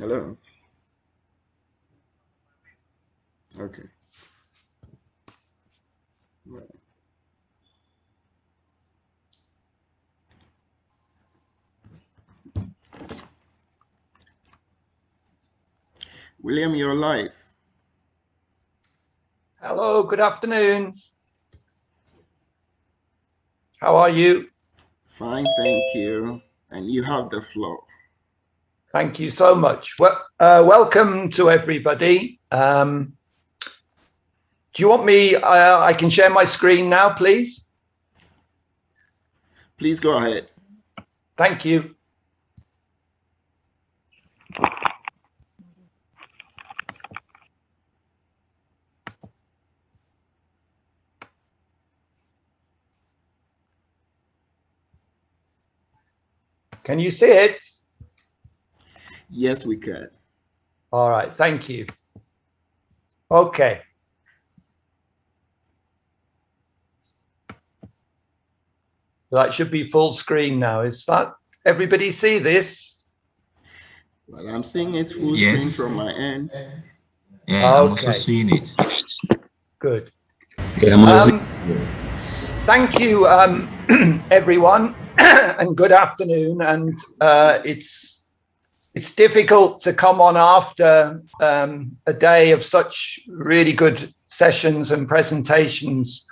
Hello. Okay. Right. William, you're live. Hello, good afternoon. How are you? Fine, thank you. And you have the floor. Thank you so much. Well, welcome to everybody. Do you want me, I can share my screen now, please? Please go ahead. Thank you. Can you see it? Yes, we can. All right, thank you. Okay. That should be full screen now. Is that, everybody see this? Well, I'm seeing it's full screen from my end. Yeah, I'm also seeing it. Good. Yeah, thank you, everyone, and good afternoon. And it's difficult to come on after a day of such really good sessions and presentations,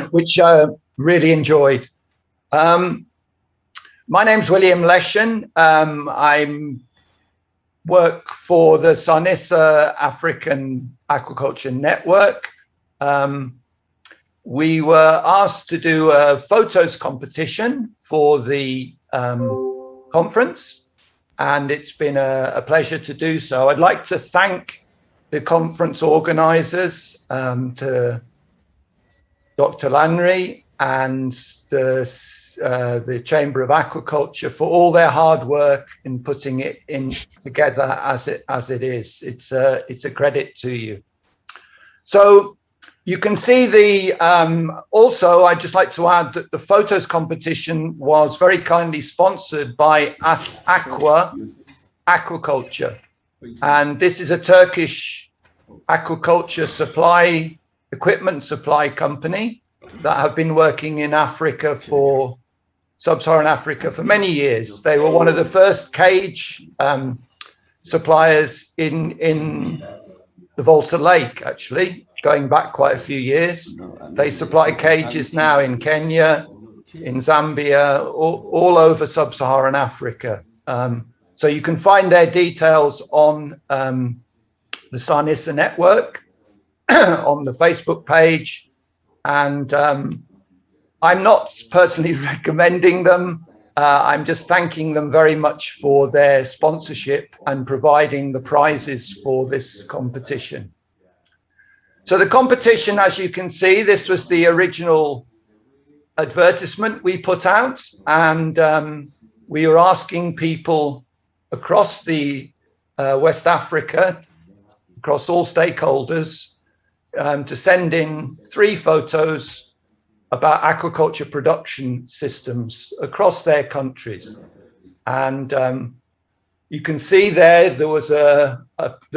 which I really enjoyed. My name's William Leshen. I work for the Sarnissa African Aquaculture Network. We were asked to do a photos competition for the conference, and it's been a pleasure to do so. I'd like to thank the conference organizers, to Dr. Lanry and the Chamber of Aquaculture for all their hard work in putting it in together as it is. It's a credit to you. So you can see the, also, I'd just like to add that the photos competition was very kindly sponsored by Aquaculture. And this is a Turkish aquaculture equipment supply company that have been working in Africa for sub-Saharan Africa for many years. They were one of the first cage suppliers in the Volta Lake, actually, going back quite a few years. They supply cages now in Kenya, in Zambia, all over sub-Saharan Africa. So you can find their details on the Sarnissa network, on the Facebook page. And I'm not personally recommending them. I'm just thanking them very much for their sponsorship and providing the prizes for this competition. So the competition, as you can see, this was the original advertisement we put out, and we were asking people across the West Africa, across all stakeholders, to send in 3 photos about aquaculture production systems across their countries. And you can see there there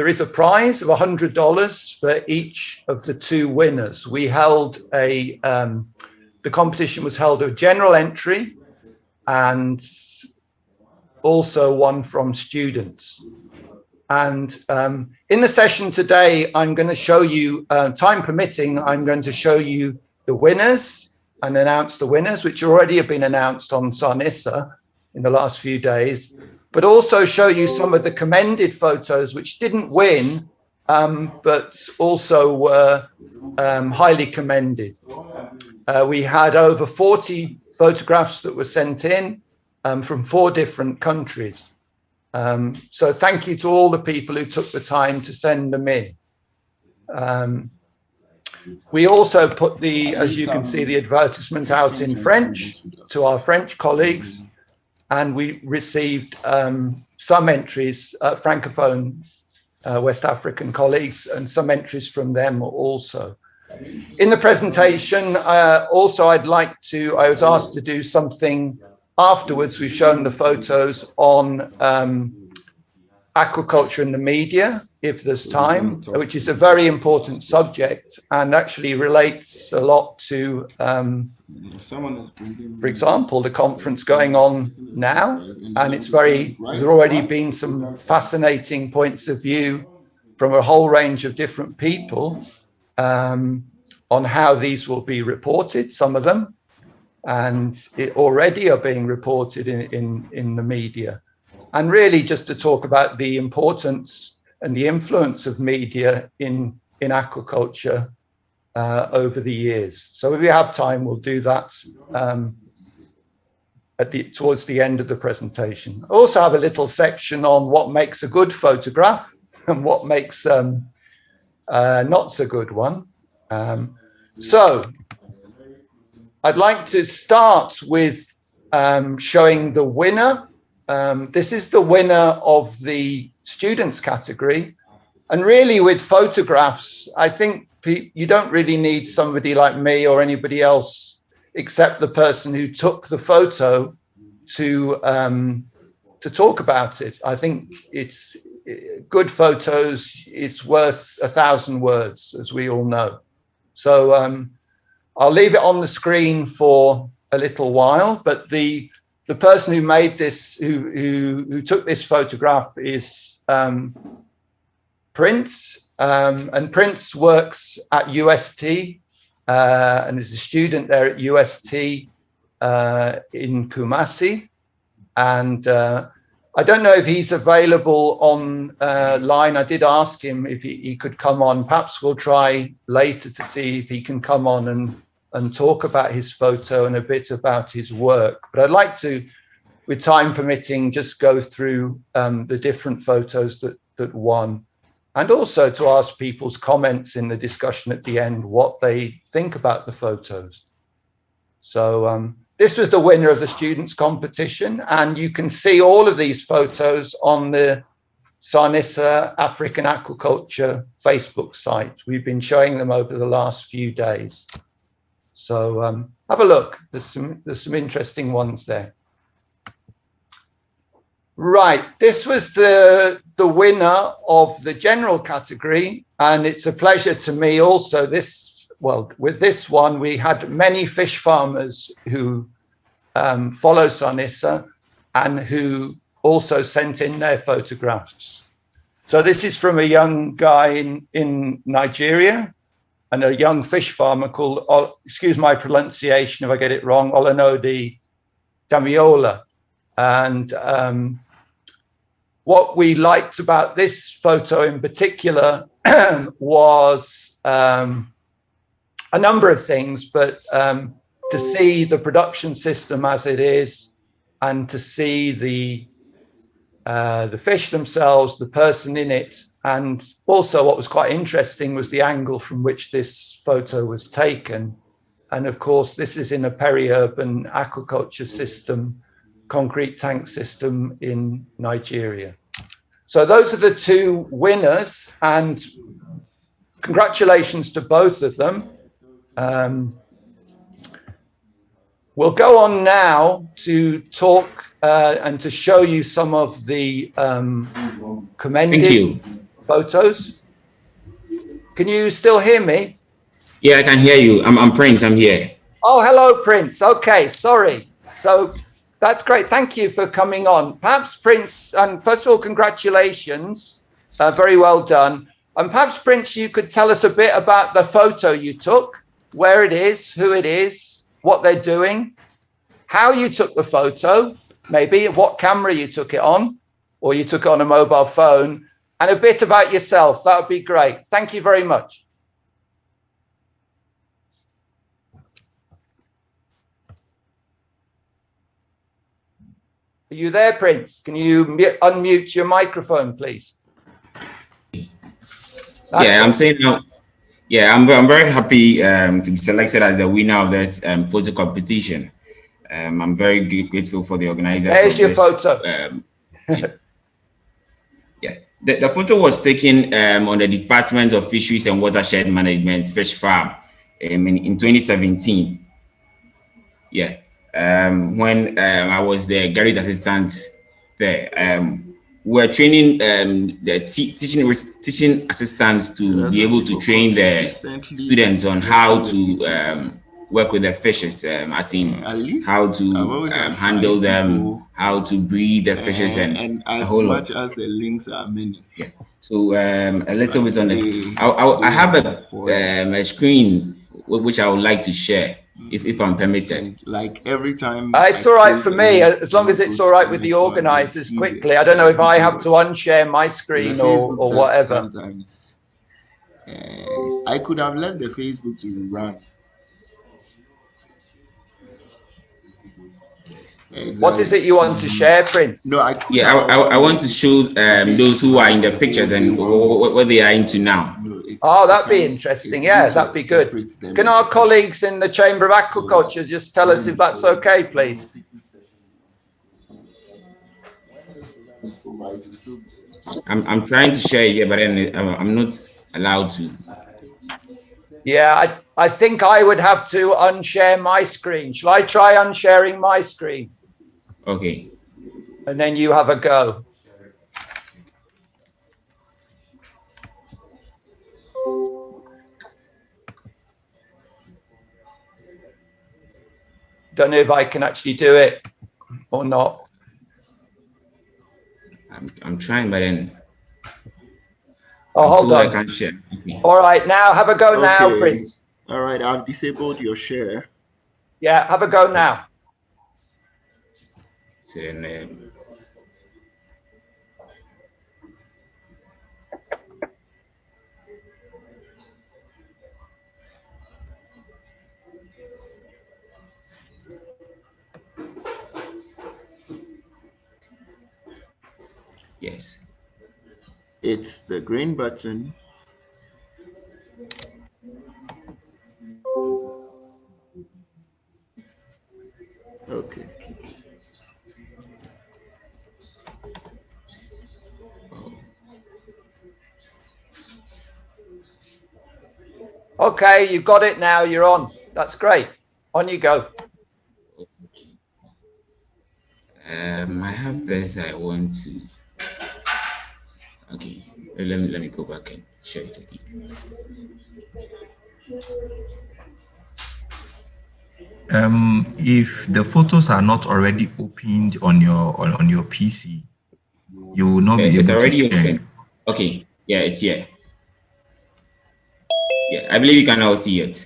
is a prize of $100 for each of the 2 winners. We held the competition was held a general entry and also one from students. And in the session today, I'm going to show you, time permitting, I'm going to show you the winners and announce the winners, which already have been announced on Sarnissa in the last few days, but also show you some of the commended photos which didn't win, but also were highly commended. We had over 40 photographs that were sent in from 4 different countries. So thank you to all the people who took the time to send them in. We also put as you can see, the advertisement out in French to our French colleagues, and we received some entries, Francophone West African colleagues, and some entries from them also. In the presentation, also I was asked to do something afterwards. We've shown the photos on aquaculture in the media, if there's time, which is a very important subject and actually relates a lot to, for example, the conference going on now. And there's already been some fascinating points of view from a whole range of different people on how these will be reported, some of them, and it already are being reported in the media. And really just to talk about the importance and the influence of media in aquaculture over the years. So if we have time, we'll do that towards the end of the presentation. I also have a little section on what makes a good photograph and what makes not so good one. So I'd like to start with showing the winner. This is the winner of the students category. And really with photographs, I think you don't really need somebody like me or anybody else except the person who took the photo to talk about it. I think it's good photos, it's worth 1,000 words, as we all know. So I'll leave it on the screen for a little while, but the person who made this, who took this photograph is Prince, and Prince works at UST and is a student there at UST in Kumasi. And I don't know if he's available online. I did ask him if he could come on. Perhaps we'll try later to see if he can come on and talk about his photo and a bit about his work. But I'd like to, with time permitting, just go through the different photos that won, and also to ask people's comments in the discussion at the end, what they think about the photos. So this was the winner of the students competition, and you can see all of these photos on the Sarnissa African Aquaculture Facebook site. We've been showing them over the last few days. So have a look. There's some interesting ones there. Right, this was the winner of the general category, and it's a pleasure to me also. With this one, we had many fish farmers who follow Sarnissa and who also sent in their photographs. So this is from a young guy in Nigeria, and a young fish farmer called, excuse my pronunciation if I get it wrong, Olanodi Damiola. And what we liked about this photo in particular was a number of things, but to see the production system as it is, and to see the fish themselves, the person in it, and also what was quite interesting was the angle from which this photo was taken. And of course, this is in a peri-urban aquaculture system, concrete tank system in Nigeria. So those are the two winners, and congratulations to both of them. We'll go on now to talk and to show you some of the commended photos. Can you still hear me? Yeah, I can hear you. I'm Prince. I'm here. Oh, hello, Prince. Okay, sorry. So that's great. Thank you for coming on. Perhaps Prince, and first of all, congratulations. Very well done. And perhaps Prince, you could tell us a bit about the photo you took, where it is, who it is, what they're doing, how you took the photo, maybe what camera you took it on, or you took it on a mobile phone, and a bit about yourself. That would be great. Thank you very much. Are you there, Prince? Can you unmute your microphone, please? Yeah, I'm saying now. Yeah, I'm very happy to be selected as the winner of this photo competition. I'm very grateful for the organizers. There's your photo. Yeah, the photo was taken on the Department of Fisheries and Watershed Management Fish Farm in 2017. Yeah, when I was the graduate assistant there. we're training the teaching assistants to be able to train the students on how to work with the fishes, as in how to handle them, how to breed the fishes, and a whole lot. As much as the links are many. Yeah. So a little bit on the. I have a screen which I would like to share, if I'm permitted. And like every time, it's all right for me, as long as it's all right with the organizers. Quickly, I don't know if I have to unshare my screen or whatever. Sometimes I could have left the Facebook to run. Exactly. What is it you want to share, Prince? No, I want to show those who are in the pictures and what they are into now. Oh, that'd be interesting. Yeah, that'd be good. Can our colleagues in the Chamber of Aquaculture just tell us if that's okay, please? I'm trying to share here, but then I'm not allowed to. Yeah, I think I would have to unshare my screen. Shall I try unsharing my screen? Okay. And then you have a go. Don't know if I can actually do it or not. I'm trying, but then. Oh, hold on. I can't share. All right, now have a go now, Prince. All right, I've disabled your share. Yeah, have a go now. So then, yes. It's the green button. Okay. Okay, you've got it now. You're on. That's great. On you go. I have this. I want to. Okay, let me go back and share it again. If the photos are not already opened on your PC, you will not be able it's already to share. Open. Okay, yeah, it's here. Yeah, I believe you can all see it.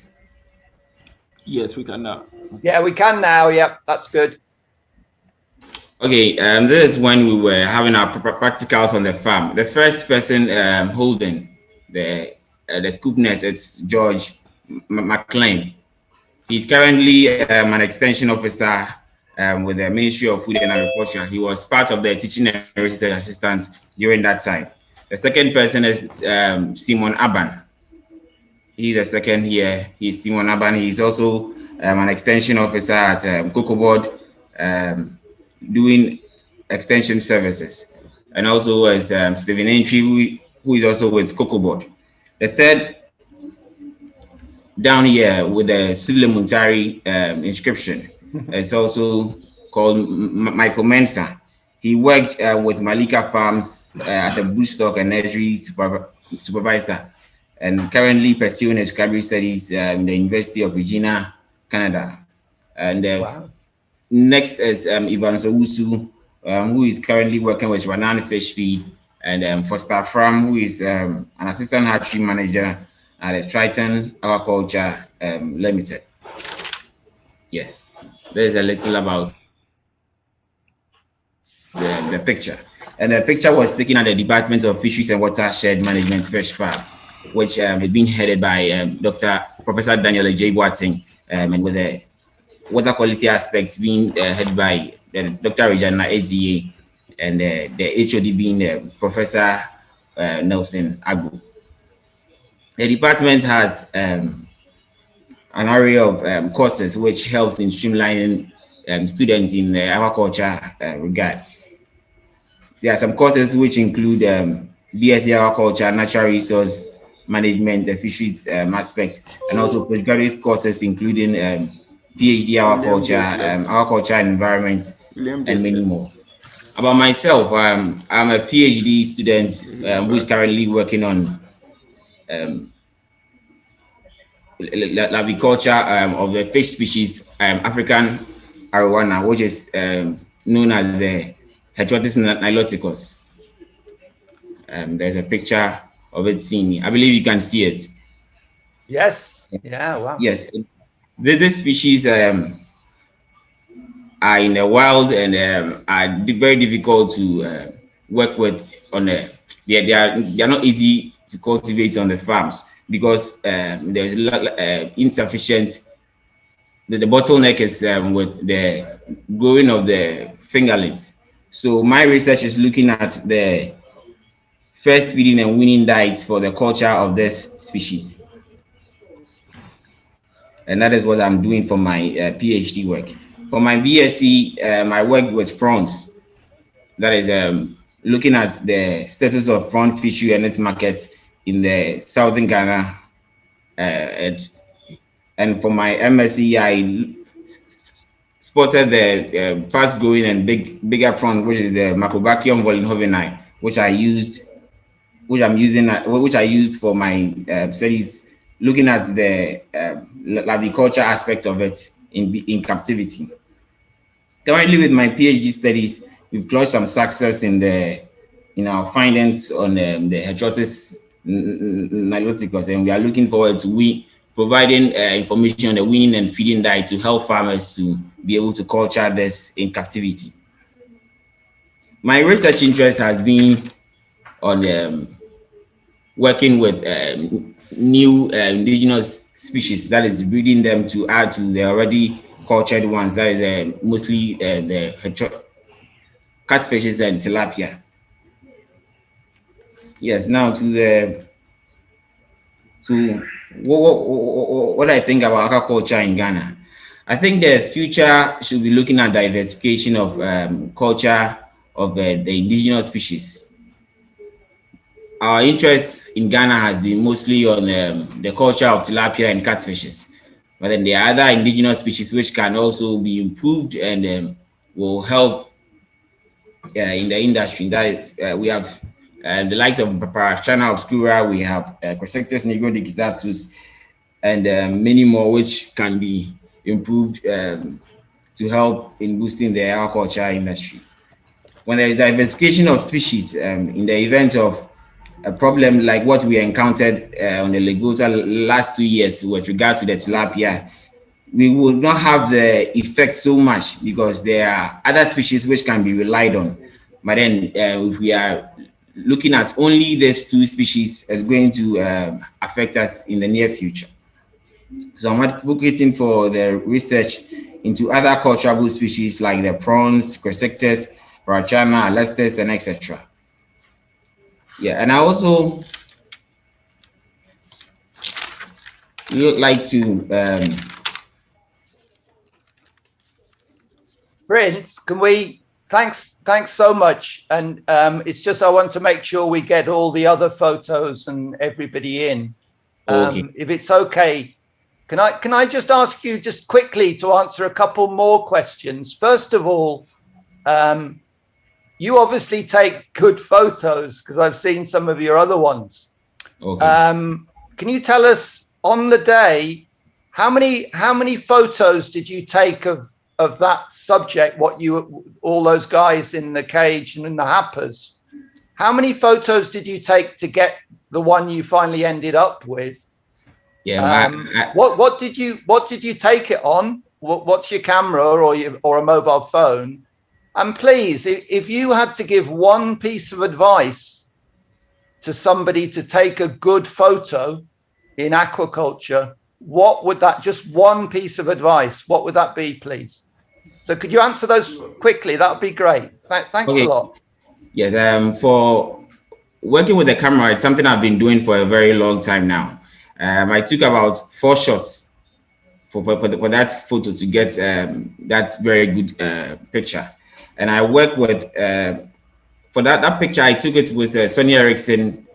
Yes, we can now. Yeah, we can now. Yep, that's good. Okay, this is when we were having our practicals on the farm. The first person holding the scoop nest, it's George McLean. He's currently an extension officer with the Ministry of Food and Agriculture. He was part of the teaching and research assistants during that time. The second person is Simon Aban. He's the second here. He's Simon Aban. He's also an extension officer at Cocoa Board, doing extension services. And also as Stephen Entry, who is also with Cocoa Board. The third down here with the Sule Muntari inscription, it's also called Michael Mensah. He worked with Malika Farms as a broodstock and nursery supervisor, and currently pursuing his graduate studies in the University of Regina, Canada. And wow. Next is Ivan Sowusu, who is currently working with Ranan Fish Feed, and Foster Fram, who is an assistant hatchery manager at the Triton Aquaculture Limited. Yeah, there's a little about the picture. And the picture was taken at the Department of Fisheries and Watershed Management Fish Farm, which had been headed by Professor Daniel J. Boateng, and with the water quality aspects being headed by Dr. Regina AZA, and the HOD being Professor Nelson Agbo. The department has an array of courses which helps in streamlining students in the aquaculture regard. There are some courses which include BSc Aquaculture, Natural Resource Management, the fisheries aspect, and also postgraduate courses including PhD Aquaculture, Aquaculture and Environment, and many more. About myself, I'm a PhD student who is currently working on agriculture of the fish species African arowana, which is known as the Heterotis niloticus. There's a picture of it seen. I believe you can see it. Yes. Yeah. Wow. Yes. This species are in the wild and are very difficult to work with on the. They are not easy to cultivate on the farms because there's insufficient. The bottleneck is with the growing of the fingerlings. So my research is looking at the first feeding and weaning diets for the culture of this species. And that is what I'm doing for my PhD work. For my BSc, I work with prawns. That is looking at the status of prawn fishery and its markets in the southern Ghana. And for my MSc, I spotted the fast-growing and bigger prawn, which is the Macrobrachium vollenhovenii, which I used for my studies, looking at the laviculture aspect of it in captivity. Currently, with my PhD studies, we've closed some success in our findings on the Heterotis niloticus, and we are looking forward to providing information on the weaning and feeding diet to help farmers to be able to culture this in captivity. My research interest has been on working with new indigenous species, that is breeding them to add to the already cultured ones, that is mostly the catfishes and tilapia. Yes, now to what I think about aquaculture in Ghana. I think the future should be looking at diversification of culture of the indigenous species. Our interest in Ghana has been mostly on the culture of tilapia and catfishes, but then there are other indigenous species which can also be improved and will help in the industry. That is, we have the likes of Parachana obscura, we have Crescectus nigrodigitatus, and many more which can be improved to help in boosting the aquaculture industry. When there is diversification of species, in the event of a problem like what we encountered on the Lagos last 2 years with regard to the tilapia, we will not have the effect so much because there are other species which can be relied on. But then if we are looking at only these two species, it's going to affect us in the near future. So I'm advocating for the research into other culturable species like the prawns, Crescectus, Parachana, Alestes, and etc. Yeah, and I also like to Prince, can we thanks so much, and it's just I want to make sure we get all the other photos and everybody in. Okay. If it's okay, can I just ask you just quickly to answer a couple more questions? First of all, you obviously take good photos because I've seen some of your other ones. Okay. Can you tell us on the day how many photos did you take of that subject? All those guys in the cage and in the happers. How many photos did you take to get the one you finally ended up with? Yeah. What did you take it on? What's your camera or a mobile phone? And please, if you had to give one piece of advice to somebody to take a good photo in aquaculture, what would that, just one piece of advice, what would that be, please? So could you answer those quickly? That would be great. Thanks a lot. Yes, for working with the camera, it's something I've been doing for a very long time now. I took about 4 shots for that photo to get that very good picture. And I work with, for that picture, I took it with a Sony Ericsson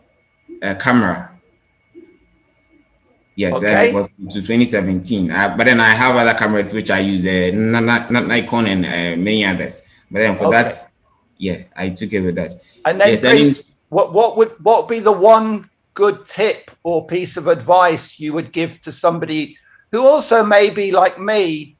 camera. Yes, Okay. and it was to 2017. But then I have other cameras which I use, Nikon and many others. But then for that, Yeah, I took it with that. And then, yes, Prince, what would be the one good tip or piece of advice you would give to somebody who also maybe like me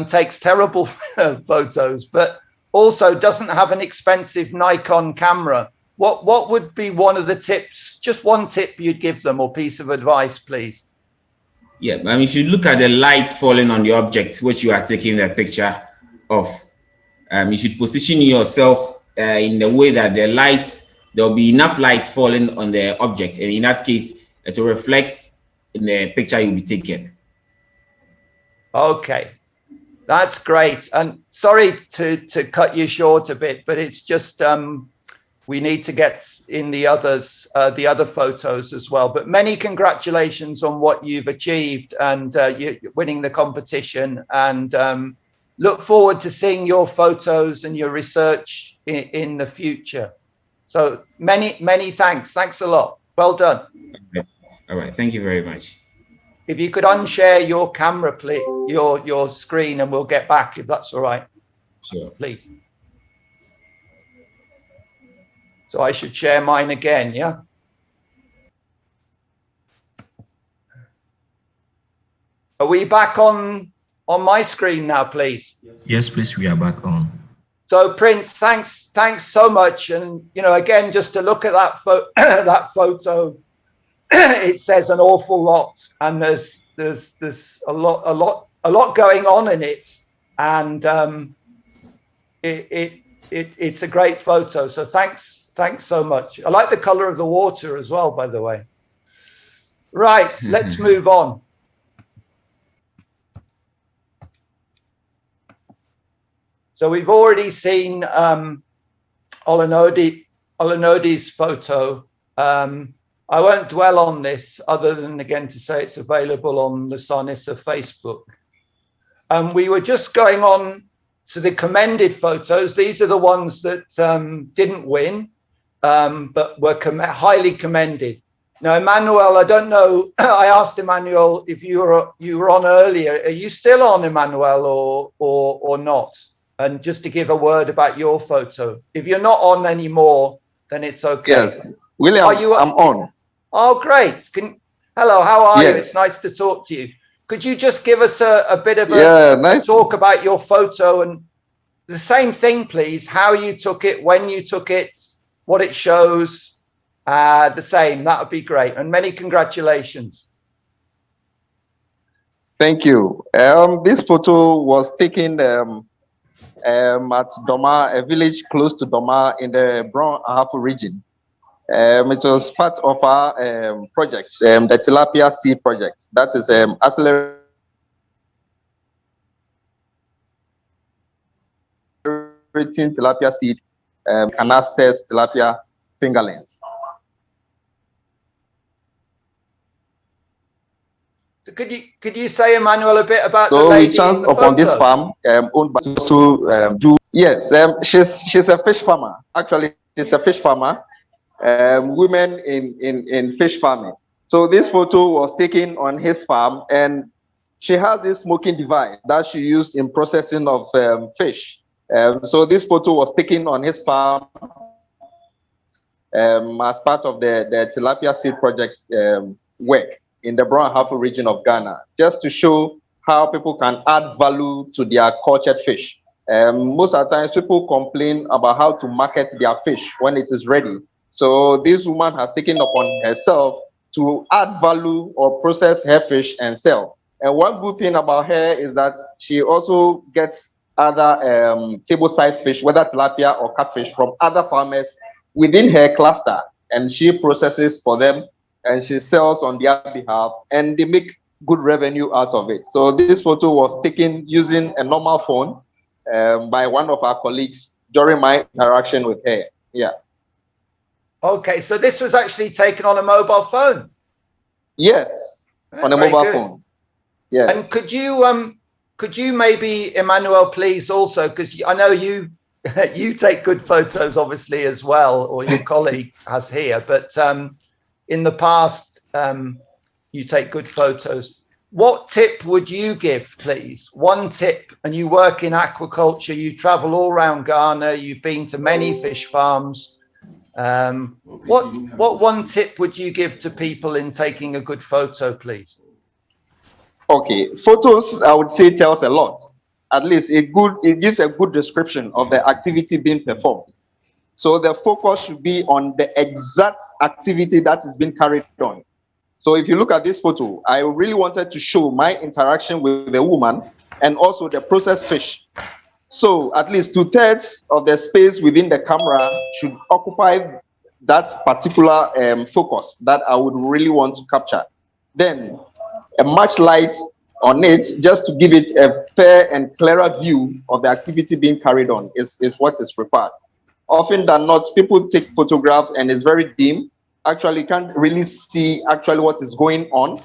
takes terrible photos, but also doesn't have an expensive Nikon camera? What would be one of the tips, just one tip you'd give them or piece of advice, please? Yeah, I mean, you should look at the light falling on the object which you are taking the picture of. You should position yourself in the way that there will be enough light falling on the object, and in that case, it will reflect in the picture you'll be taking. Okay, that's great. And sorry to cut you short a bit, but it's just we need to get in the other photos as well. But many congratulations on what you've achieved and you winning the competition, and look forward to seeing your photos and your research in the future. So many thanks. Thanks a lot. Well done. Okay. All right. Thank you very much. If you could unshare your camera, please, your screen, and we'll get back if that's all right. Sure. Please. So I should share mine again, yeah? Are we back on my screen now, please? Yes, please, we are back on. So Prince, thanks so much. And again, just to look at that that photo, it says an awful lot, and there's a lot going on in it, and it's a great photo. So thanks so much. I like the color of the water as well, by the way. Right, let's move on. So we've already seen Olenodi's photo. I won't dwell on this other than again to say it's available on the Sarnissa Facebook. We were just going on to the commended photos. These are the ones that didn't win, but were highly commended. Now, Emmanuel, I don't know. I asked Emmanuel if you were on earlier. Are you still on, Emmanuel, or not? And just to give a word about your photo. If you're not on anymore, then it's okay. Yes, William, I'm on. Oh, great. Hello, how are you? Yes. It's nice to talk to you. Could you just give us a bit of a talk about your photo, and the same thing, please, how you took it, when you took it, what it shows, the same, that would be great. And many congratulations. Thank you. This photo was taken at Doma, a village close to Doma in the Brown Ahafo region. It was part of our project, the tilapia seed project. That is accelerating tilapia seed can access tilapia fingerlings. So could you say, Emmanuel, a bit about the so lady we chanced in the upon this photo? farm owned by yes, she's a fish farmer. Actually, she's a fish farmer. Women in fish farming. So this photo was taken on his farm, and she has this smoking device that she used in processing of fish. So this photo was taken on his farm as part of the tilapia seed project work in the Brown Ahafo region of Ghana, just to show how people can add value to their cultured fish. Most of the times people complain about how to market their fish when it is ready. So this woman has taken upon herself to add value or process her fish and sell. And one good thing about her is that she also gets other table-sized fish, whether tilapia or catfish, from other farmers within her cluster, and she processes for them and she sells on their behalf, and they make good revenue out of it. So this photo was taken using a normal phone by one of our colleagues during my interaction with her. Yeah. Okay, so this was actually taken on a mobile phone. Yes, on a mobile phone. Yes. And could you maybe, Emmanuel, please also, because I know you take good photos obviously as well, or your colleague has here, but in the past you take good photos. what tip would you give, please? One tip, and you work in aquaculture, you travel all around Ghana, you've been to many fish farms. What one tip would you give to people in taking a good photo, please? Okay, photos, I would say, tells a lot. At least it gives a good description of the activity being performed. So the focus should be on the exact activity that is being carried on. So if you look at this photo, I really wanted to show my interaction with the woman and also the processed fish. So at least 2/3 of the space within the camera should occupy that particular focus that I would really want to capture. Then a much light on it, just to give it a fair and clearer view of the activity being carried on is what is required. Often than not, people take photographs and it's very dim. Actually, you can't really see actually what is going on.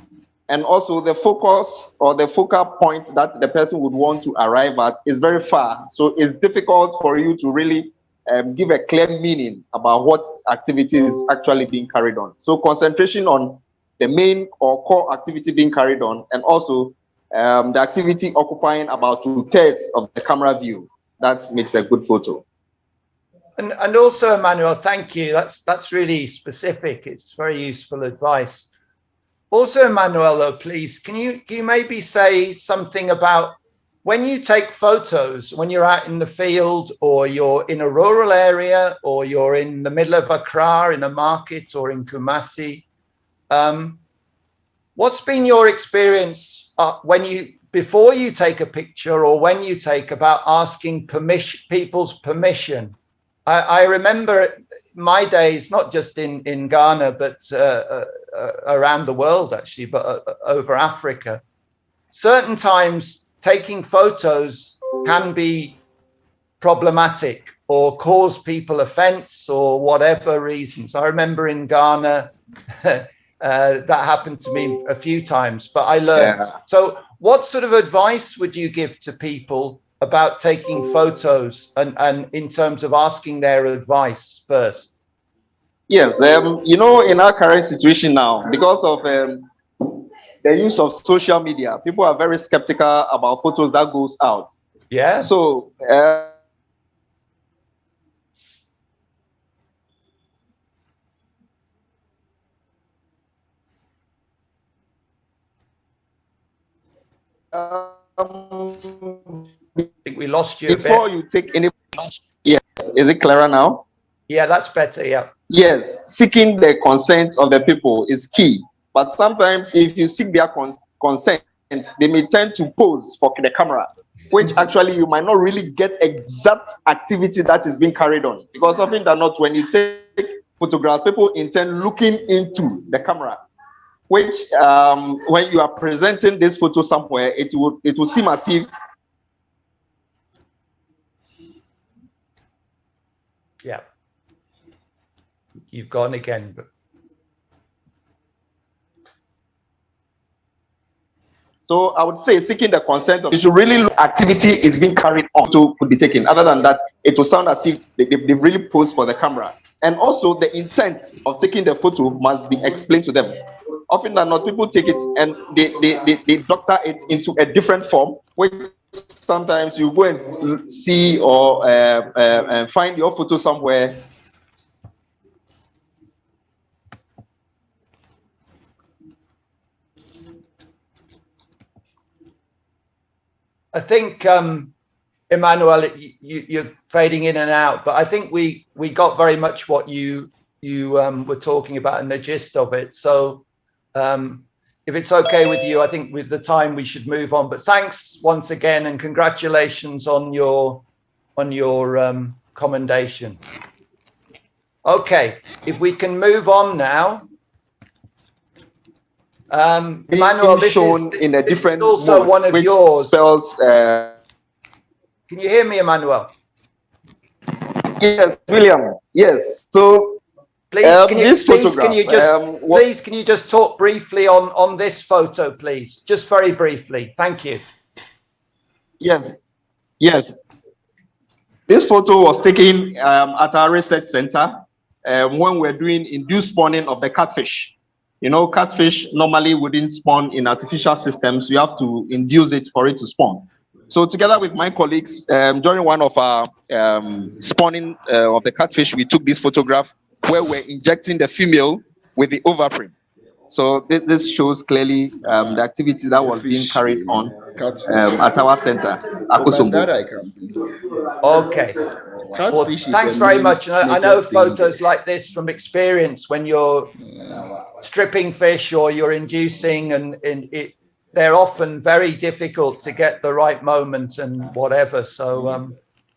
And also the focus or the focal point that the person would want to arrive at is very far. So it's difficult for you to really give a clear meaning about what activity is actually being carried on. So concentration on the main or core activity being carried on, and also the activity occupying about 2/3 of the camera view. That makes a good photo. And also, Emmanuel, thank you. That's really specific. It's very useful advice. Also, Emmanuel, though, please, can you maybe say something about when you take photos, when you're out in the field or you're in a rural area or you're in the middle of Accra in a market or in Kumasi, what's been your experience before you take a picture or when you take about asking people's permission? I remember my days, not just in Ghana, but around the world, actually, but over Africa. Certain times taking photos can be problematic or cause people offense or whatever reasons. I remember in Ghana, that happened to me a few times, but I learned. Yeah. So what sort of advice would you give to people about taking photos and in terms of asking their advice first? Yes, in our current situation now, because of the use of social media, people are very skeptical about photos that goes out. Yeah. So I think we lost you before you take any. Yes, is it clearer now? Yeah, that's better. Yeah. Yes, seeking the consent of the people is key. But sometimes if you seek their consent, they may tend to pose for the camera, which actually you might not really get exact activity that is being carried on. Because often than not, when you take photographs, people intend looking into the camera, which when you are presenting this photo somewhere, it will seem as if. Yeah. You've gone again. But... So I would say seeking the consent of, you should really look activity is being carried on to could be taken. Other than that, it will sound as if they've really posed for the camera. And also the intent of taking the photo must be explained to them. Often than not, people take it and they doctor it into a different form, which sometimes you go and see or find your photo somewhere. I think, Emmanuel, you're fading in and out, but I think we got very much what you were talking about and the gist of it. So if it's okay with you, I think with the time we should move on. But thanks once again and congratulations on your commendation. Okay, if we can move on now. Emmanuel, this shown is in a different also mode, one of which yours. Spells, Can you hear me, Emmanuel? Yes, William. Yes. So please, can you just talk briefly on this photo, please? Just very briefly. Thank you. Yes. Yes. This photo was taken at our research center when we're doing induced spawning of the catfish. You know, catfish normally wouldn't spawn in artificial systems. You have to induce it for it to spawn. So together with my colleagues, during one of our spawning of the catfish, we took this photograph where we're injecting the female with the oviparine. So this shows clearly the activity that was being carried on at our center, Akosombo. That I can believe. Okay. Well, Catfish is thanks a very much. I know major thing photos like this from experience when you're stripping fish or you're inducing, and they're often very difficult to get the right moment and whatever. So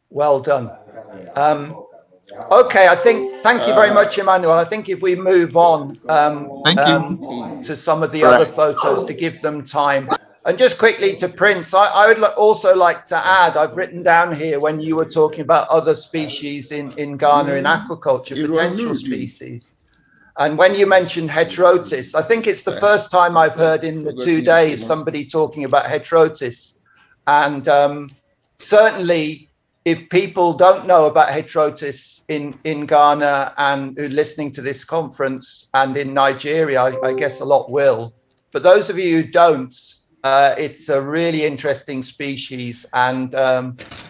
well done. Okay, thank you very much, Emmanuel. I think if we move on to some of the other photos to give them time. And just quickly to Prince, I would also like to add, I've written down here when you were talking about other species in Ghana in aquaculture, potential species. And when you mentioned heterotis, I think it's the first time I've heard in the 2 days somebody talking about heterotis. And certainly, if people don't know about heterotis in Ghana and who are listening to this conference, and in Nigeria, I guess a lot will. But those of you who don't, it's a really interesting species and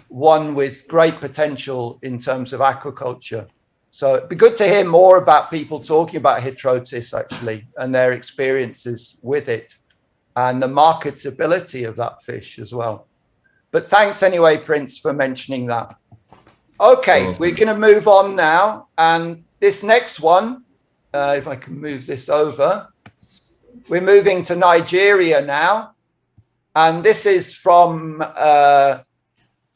one with great potential in terms of aquaculture. So it'd be good to hear more about people talking about heterotis actually and their experiences with it and the marketability of that fish as well. But thanks anyway, Prince, for mentioning that. Okay, we're going to move on now. And this next one, if I can move this over, we're moving to Nigeria now. And this is from a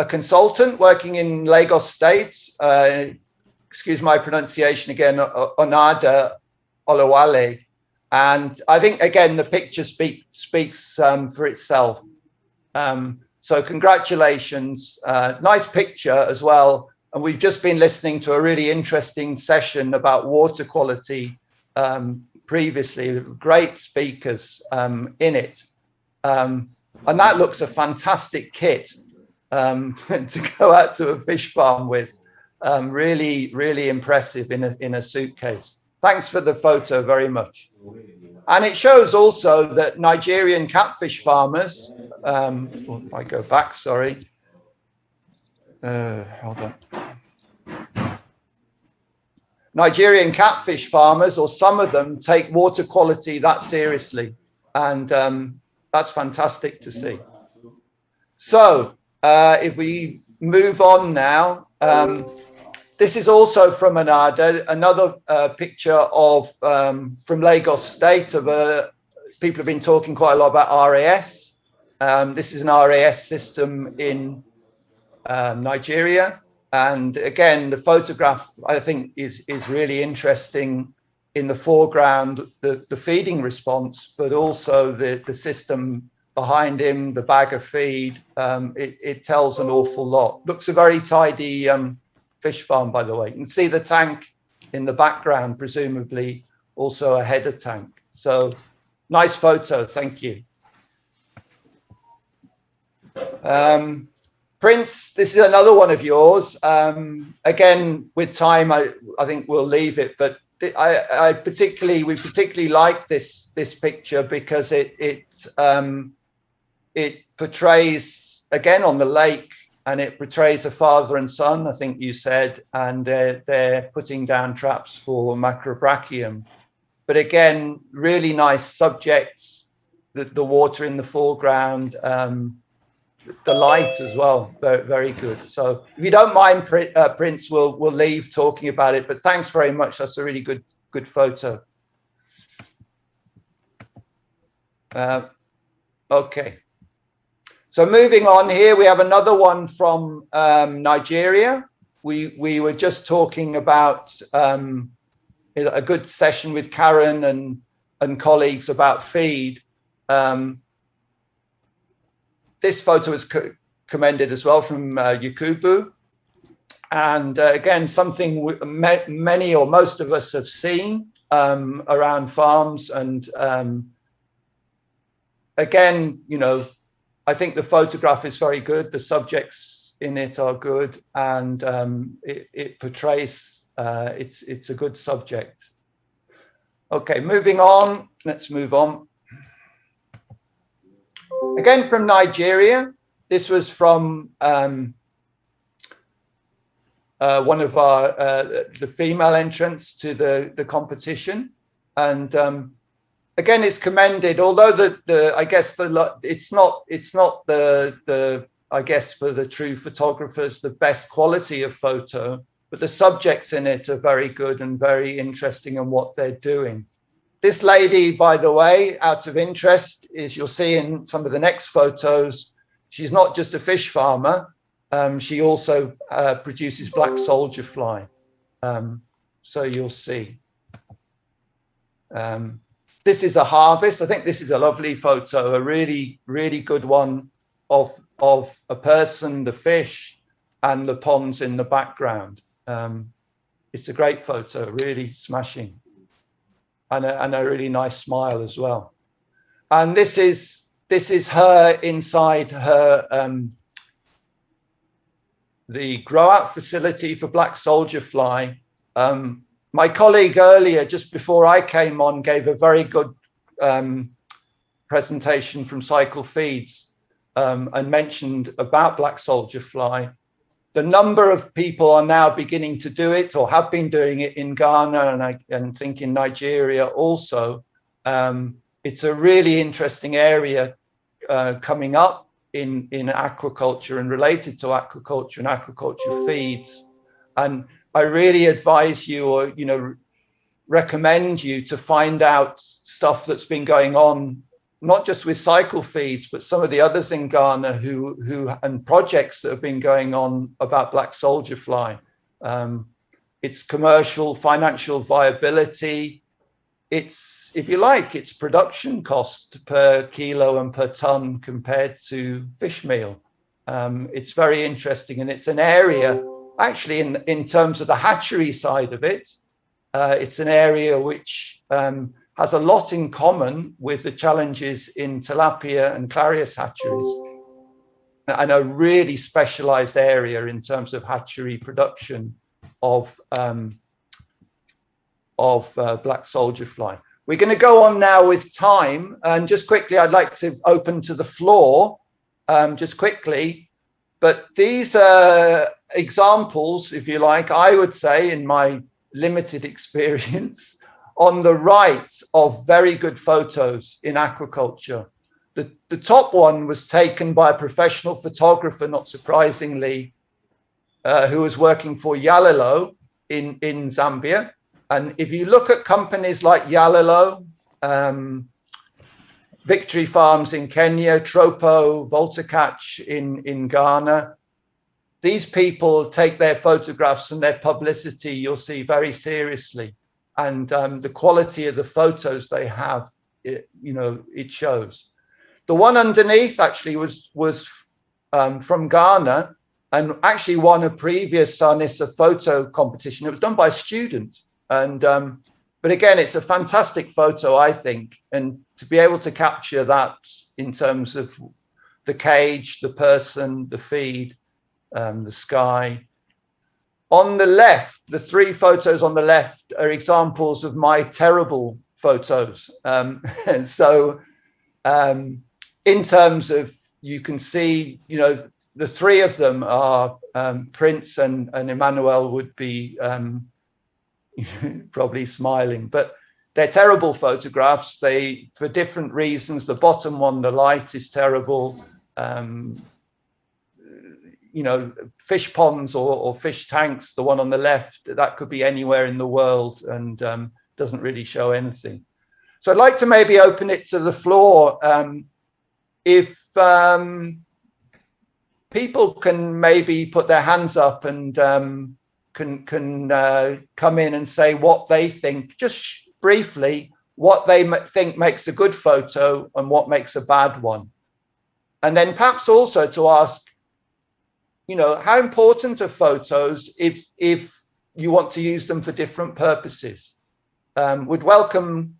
consultant working in Lagos State. Excuse my pronunciation again, Onada Olawale. And I think, again, the picture speaks for itself. So congratulations, nice picture as well. And we've just been listening to a really interesting session about water quality previously, great speakers in it. And that looks a fantastic kit to go out to a fish farm with. Really, really impressive in a suitcase. Thanks for the photo very much. And it shows also that Nigerian catfish farmers, if I go back, sorry. Hold on. Nigerian catfish farmers, or some of them, take water quality that seriously. And that's fantastic to see. So if we move on now, this is also from another picture of from Lagos State of people have been talking quite a lot about RAS. This is an RAS system in Nigeria. And again, the photograph, I think, is really interesting in the foreground, the feeding response, but also the system behind him, the bag of feed. It tells an awful lot. Looks a very tidy fish farm, by the way. You can see the tank in the background, presumably also a header tank. So nice photo, thank you. Prince, this is another one of yours. Again, with time, I think we'll leave it, but we particularly like this picture because it portrays, again, on the lake, and it portrays a father and son, I think you said, and they're putting down traps for macrobrachium. But again, really nice subjects, the water in the foreground, the light as well, very, very good. So if you don't mind, Prince, we'll leave talking about it, but thanks very much. That's a really good photo. Okay. So moving on here, we have another one from Nigeria. We were just talking about a good session with Karen and colleagues about feed. This photo is commended as well from Yakubu. And again, something many or most of us have seen around farms. And again, you know, I think the photograph is very good. The subjects in it are good, and it portrays, it's a good subject. Okay, moving on. Let's move on. Again, from Nigeria. This was from one of our the female entrants to the competition, and again, it's commended. Although it's not the I guess for the true photographers the best quality of photo, but the subjects in it are very good and very interesting in what they're doing. This lady, by the way, out of interest, is you'll see in some of the next photos, she's not just a fish farmer. She also produces black soldier fly. So you'll see. This is a harvest. I think this is a lovely photo, a really, really good one of a person, the fish, and the ponds in the background. It's a great photo, really smashing. And a really nice smile as well. And this is her inside her the grow out facility for black soldier fly. My colleague earlier, just before I came on, gave a very good presentation from Cycle Feeds and mentioned about black soldier fly. The number of people are now beginning to do it or have been doing it in Ghana and think in Nigeria also. It's a really interesting area coming up in aquaculture and related to aquaculture and aquaculture feeds. And I really advise you, or recommend you to find out stuff that's been going on, not just with Cycle Feeds, but some of the others in Ghana who and projects that have been going on about black soldier fly. Its commercial, financial viability, its, if you like, its production cost per kilo and per ton compared to fish meal. It's very interesting, and it's an area, actually, in terms of the hatchery side of it, it's an area which has a lot in common with the challenges in tilapia and clarias hatcheries, and a really specialized area in terms of hatchery production of black soldier fly. We're going to go on now with time, and just quickly, I'd like to open to the floor, just quickly. But these are examples, if you like, I would say, in my limited experience, on the right, of very good photos in aquaculture. The top one was taken by a professional photographer, not surprisingly, who was working for Yalilo in Zambia. And if you look at companies like Yalilo, Victory Farms in Kenya, Tropo, Voltacatch in Ghana, these people take their photographs and their publicity, you'll see, very seriously. And the quality of the photos they have, it shows. The one underneath actually was from Ghana, and actually won a previous Sarnissa photo competition. It was done by a student. And but again, it's a fantastic photo, I think, and to be able to capture that in terms of the cage, the person, the feed, the sky. On the left, the three photos on the left are examples of my terrible photos. And so in terms of, you can see, the three of them are Prince and Emmanuel would be probably smiling, but they're terrible photographs. They, for different reasons, the bottom one, the light is terrible. Fish ponds or fish tanks, the one on the left, that could be anywhere in the world and doesn't really show anything. So I'd like to maybe open it to the floor. If people can maybe put their hands up and can come in and say what they think, just briefly, what they think makes a good photo and what makes a bad one. And then perhaps also to ask, how important are photos if you want to use them for different purposes? Would welcome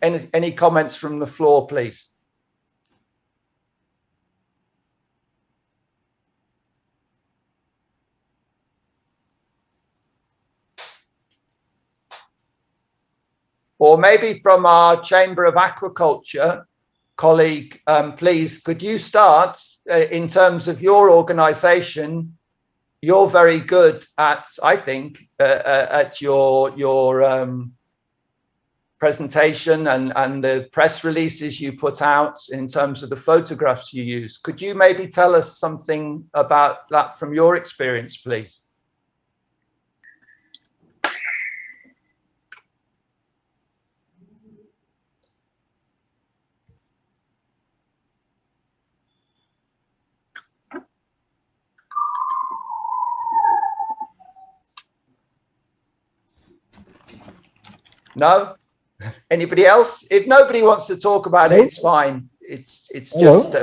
any comments from the floor, please. or maybe from our Chamber of Aquaculture colleague, please, could you start in terms of your organization? You're very good at, I think, at your presentation and the press releases you put out in terms of the photographs you use. Could you maybe tell us something about that from your experience, please? No? Anybody else? If nobody wants to talk about it, it's fine. It's just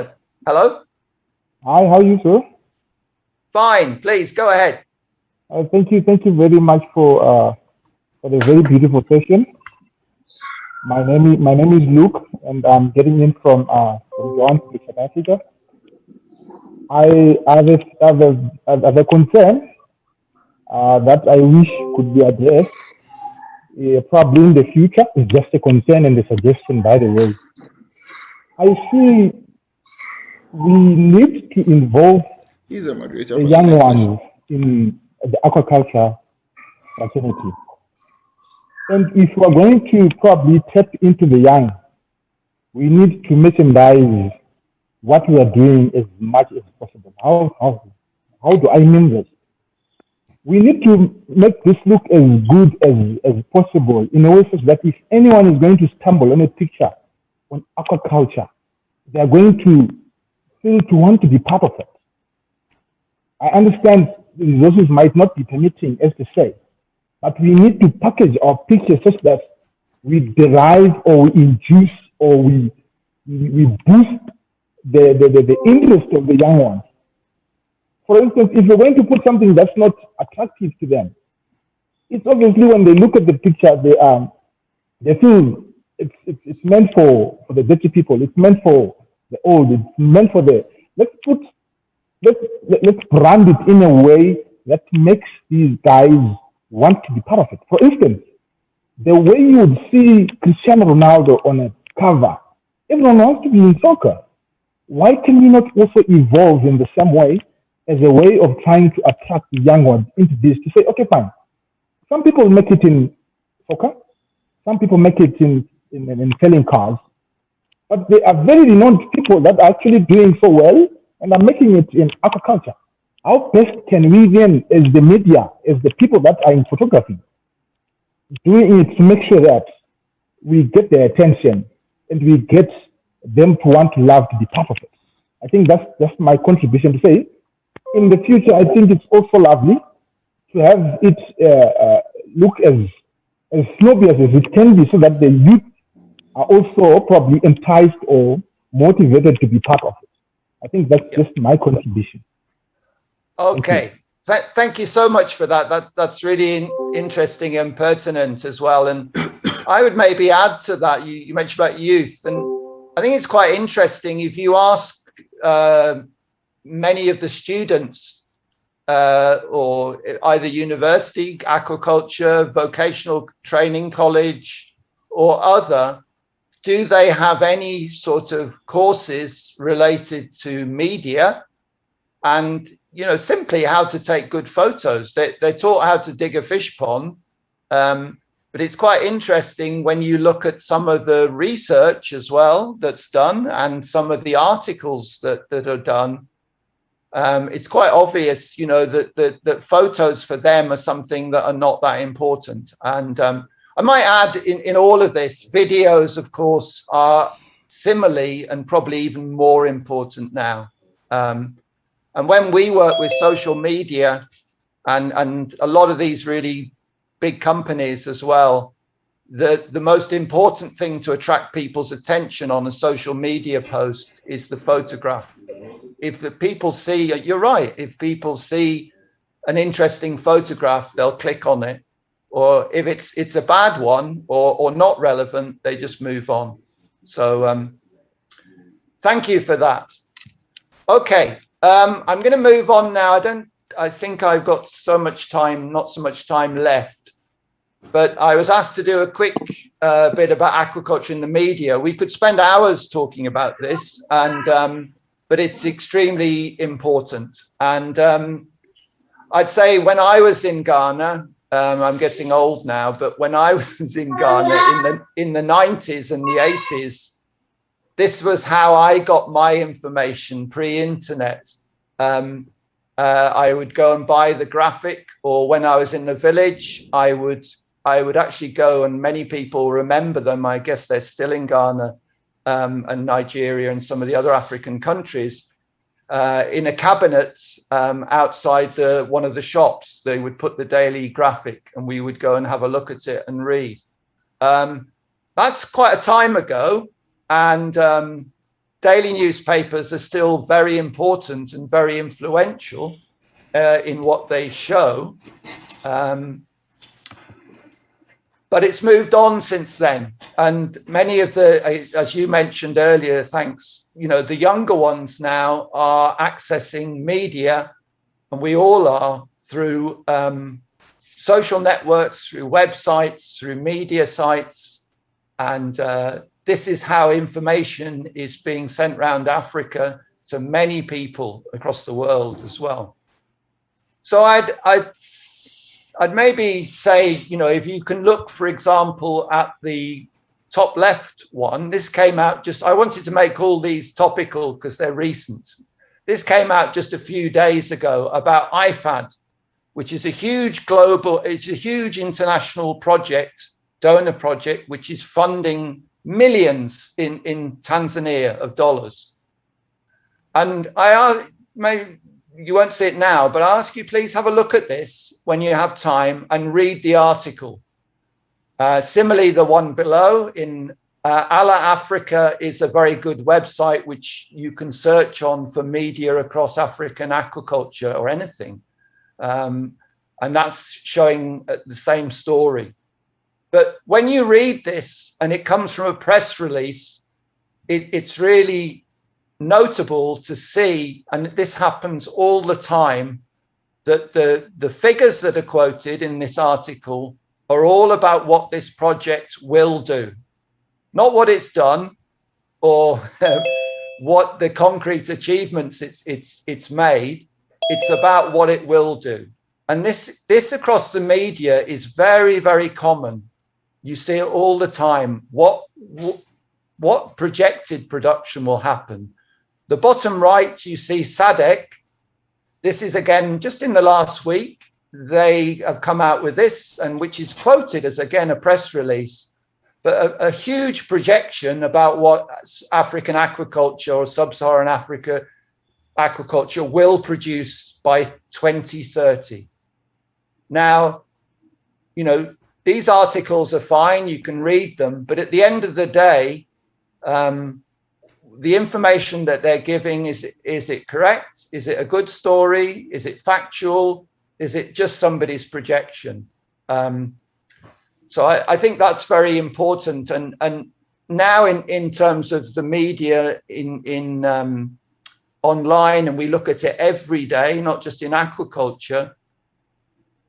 hello. Hi, how are you, sir? Fine. Please go ahead. Thank you very much for the very beautiful session. My name is Luke, and I'm getting in from Johannesburg, South Africa. I have a concern that I wish could be addressed. Probably in the future. It's just a concern and a suggestion, by the way. I see we need to involve the young ones in the aquaculture fraternity. And if we're going to probably tap into the young, we need to merchandise what we are doing as much as possible. How do I mean this? We need to make this look as good as possible in a way such that if anyone is going to stumble on a picture on aquaculture, they are going to feel to want to be part of it. I understand the resources might not be permitting, as to say, but we need to package our pictures such that we derive or we induce or we boost the interest of the young ones. For instance, if you're going to put something that's not attractive to them, it's obviously when they look at the picture, they feel it's meant for the dirty people. It's meant for the old. It's meant for the let's brand it in a way that makes these guys want to be part of it. For instance, the way you would see Cristiano Ronaldo on a cover, everyone wants to be in soccer. Why can we not also evolve in the same way as a way of trying to attract the young ones into this, to say, okay, fine. Some people make it in soccer, some people make it in selling cars, but there are very renowned people that are actually doing so well and are making it in aquaculture. How best can we then, as the media, as the people that are in photography, doing it to make sure that we get their attention and we get them to want to love to be part of it? I think that's my contribution to say, in the future, I think it's also lovely to have it look as snobby as it can be, so that the youth are also probably enticed or motivated to be part of it. I think that's just my contribution. Okay. Thank you so much for that. That's really interesting and pertinent as well. And I would maybe add to that, you mentioned about youth, and I think it's quite interesting if you ask many of the students or either university, aquaculture, vocational training college or other, do they have any sort of courses related to media and, you know, simply how to take good photos? They're taught how to dig a fish pond. But it's quite interesting when you look at some of the research as well that's done and some of the articles that are done. It's quite obvious, you know, that photos for them are something that are not that important. And I might add in all of this, videos, of course, are similarly and probably even more important now. And when we work with social media and a lot of these really big companies as well, the most important thing to attract people's attention on a social media post is the photograph. If the people see, you're right, if people see an interesting photograph, they'll click on it. Or if it's a bad one or not relevant, they just move on. So thank you for that. Okay, I'm going to move on now. I think I've got so much time, not so much time left. but I was asked to do a quick bit about aquaculture in the media. We could spend hours talking about this, and but it's extremely important. And I'd say when I was in Ghana, I'm getting old now, but when I was in Ghana in the 90s and the 80s, this was how I got my information pre-internet. I would go and buy the graphic, or when I was in the village, I would actually go, and many people remember them. I guess they're still in Ghana and Nigeria and some of the other African countries. In a cabinet outside one of the shops, they would put the daily graphic, and we would go and have a look at it and read. That's quite a time ago, and daily newspapers are still very important and very influential in what they show. But it's moved on since then. And many of the, as you mentioned earlier, thanks, the younger ones now are accessing media, and we all are, through social networks, through websites, through media sites. And this is how information is being sent around Africa to many people across the world as well. So I'd maybe say, if you can look, for example, at the top left one, this came out I wanted to make all these topical because they're recent. This came out just a few days ago about IFAD, which is a huge it's a huge international project, donor project, which is funding millions in Tanzania of dollars. And you won't see it now, but I ask you, please have a look at this when you have time and read the article. Similarly, the one below in Ala Africa is a very good website which you can search on for media across African aquaculture or anything. And that's showing the same story. But when you read this and it comes from a press release, it's really notable to see, and this happens all the time, that the figures that are quoted in this article are all about what this project will do, not what it's done or what the concrete achievements it's made. It's about what it will do. And this across the media is very, very common. You see it all the time. What projected production will happen? The bottom right, you see SADC. This is, again, just in the last week, they have come out with this, and which is quoted as, again, a press release, but a huge projection about what African aquaculture or sub-Saharan Africa aquaculture will produce by 2030. Now, these articles are fine, you can read them, but at the end of the day, the information that they're giving, is it correct? Is it a good story? Is it factual? Is it just somebody's projection? So I think that's very important. And now in terms of the media in online, and we look at it every day, not just in aquaculture,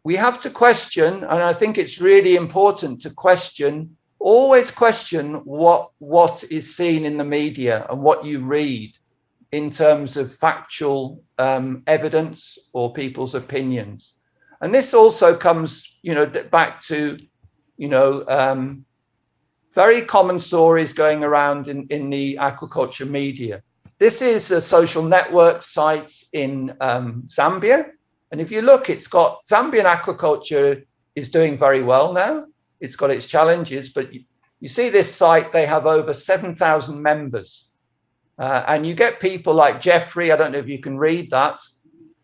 we have to question, and I think it's really important to question, always question what is seen in the media and what you read in terms of factual evidence or people's opinions. And this also comes, back to, very common stories going around in the aquaculture media. This is a social network site in Zambia. And if you look, it's got Zambian aquaculture is doing very well now. It's got its challenges, but you see this site, they have over 7,000 members. And you get people like Jeffrey, I don't know if you can read that,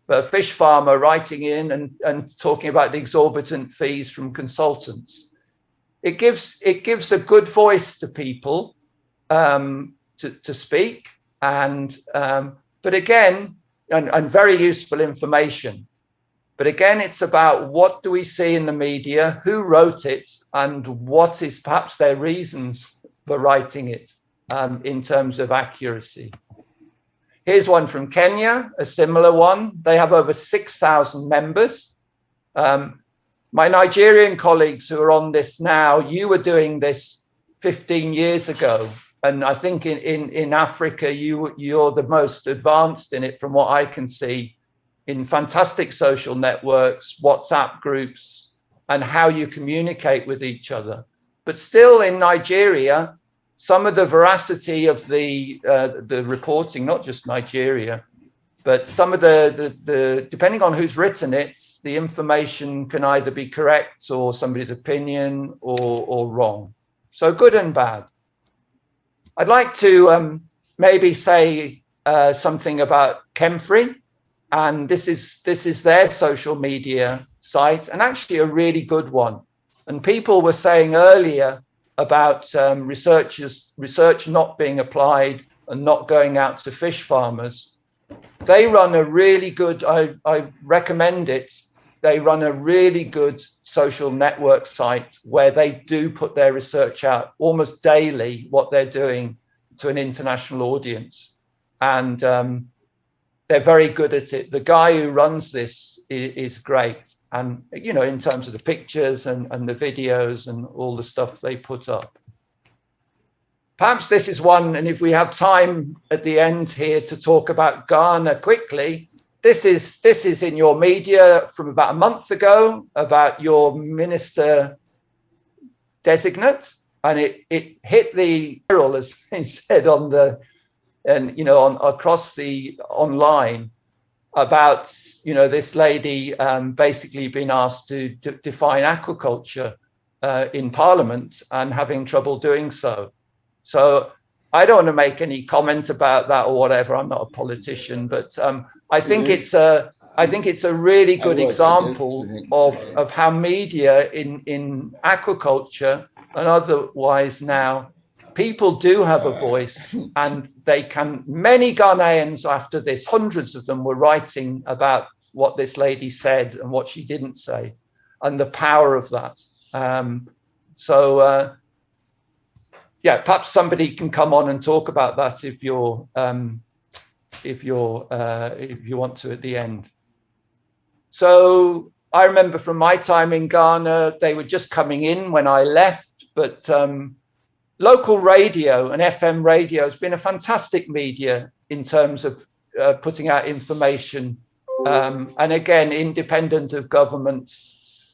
but a fish farmer writing in and talking about the exorbitant fees from consultants. It gives a good voice to people to speak, and but again, and very useful information. But again, it's about what do we see in the media, who wrote it, and what is perhaps their reasons for writing it in terms of accuracy. Here's one from Kenya, a similar one. They have over 6,000 members. My Nigerian colleagues who are on this now, you were doing this 15 years ago. And I think in Africa, you're the most advanced in it from what I can see, in fantastic social networks, WhatsApp groups, and how you communicate with each other. But still in Nigeria, some of the veracity of the reporting, not just Nigeria, but some of the depending on who's written it, the information can either be correct or somebody's opinion or wrong. So good and bad. I'd like to maybe say something about Kemfree, and this is their social media site, and actually a really good one. And people were saying earlier about research not being applied and not going out to fish farmers. They run a really good, I recommend it. They run a really good social network site where they do put their research out almost daily, what they're doing to an international audience. And they're very good at it. The guy who runs this is great. And, you know, in terms of the pictures and the videos and all the stuff they put up. Perhaps this is one, and if we have time at the end here to talk about Ghana quickly, this is in your media from about a month ago about your minister designate, and it hit the viral, as he said, on the, and you know, across the online about, you know, this lady basically being asked to define aquaculture in Parliament and having trouble doing so. So I don't want to make any comment about that or whatever. I'm not a politician, but I think it's a really good example of how media in aquaculture and otherwise now, people do have a voice, and they can. Many Ghanaians after this, hundreds of them were writing about what this lady said and what she didn't say, and the power of that. Yeah, perhaps somebody can come on and talk about that if you want to at the end. So I remember from my time in Ghana, they were just coming in when I left, but local radio and FM radio has been a fantastic media in terms of putting out information, and again, independent of government,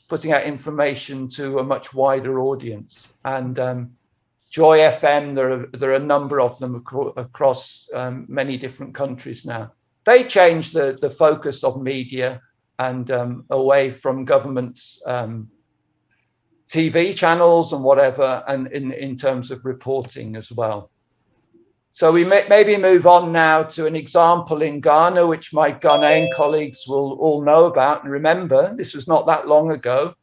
putting out information to a much wider audience. And Joy FM, there are a number of them across many different countries now. They changed the focus of media and away from government's TV channels and whatever, and in terms of reporting as well. So we maybe move on now to an example in Ghana, which my Ghanaian colleagues will all know about and remember. This was not that long ago.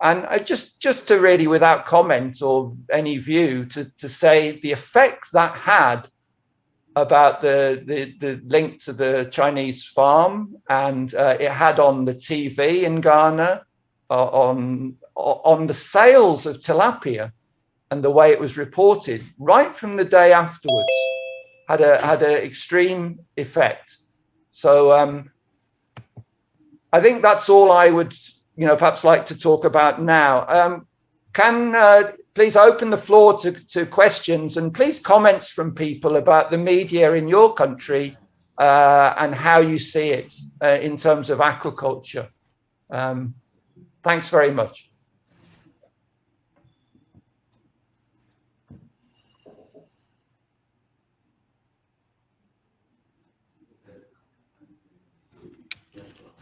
And I just to really, without comment or any view, to say the effect that had about the link to the Chinese farm, and it had on the TV in Ghana, on the sales of tilapia and the way it was reported right from the day afterwards, had an extreme effect. So I think that's all I would, you know, perhaps like to talk about now. Please open the floor to questions, and please comments from people about the media in your country and how you see it in terms of aquaculture. Thanks very much.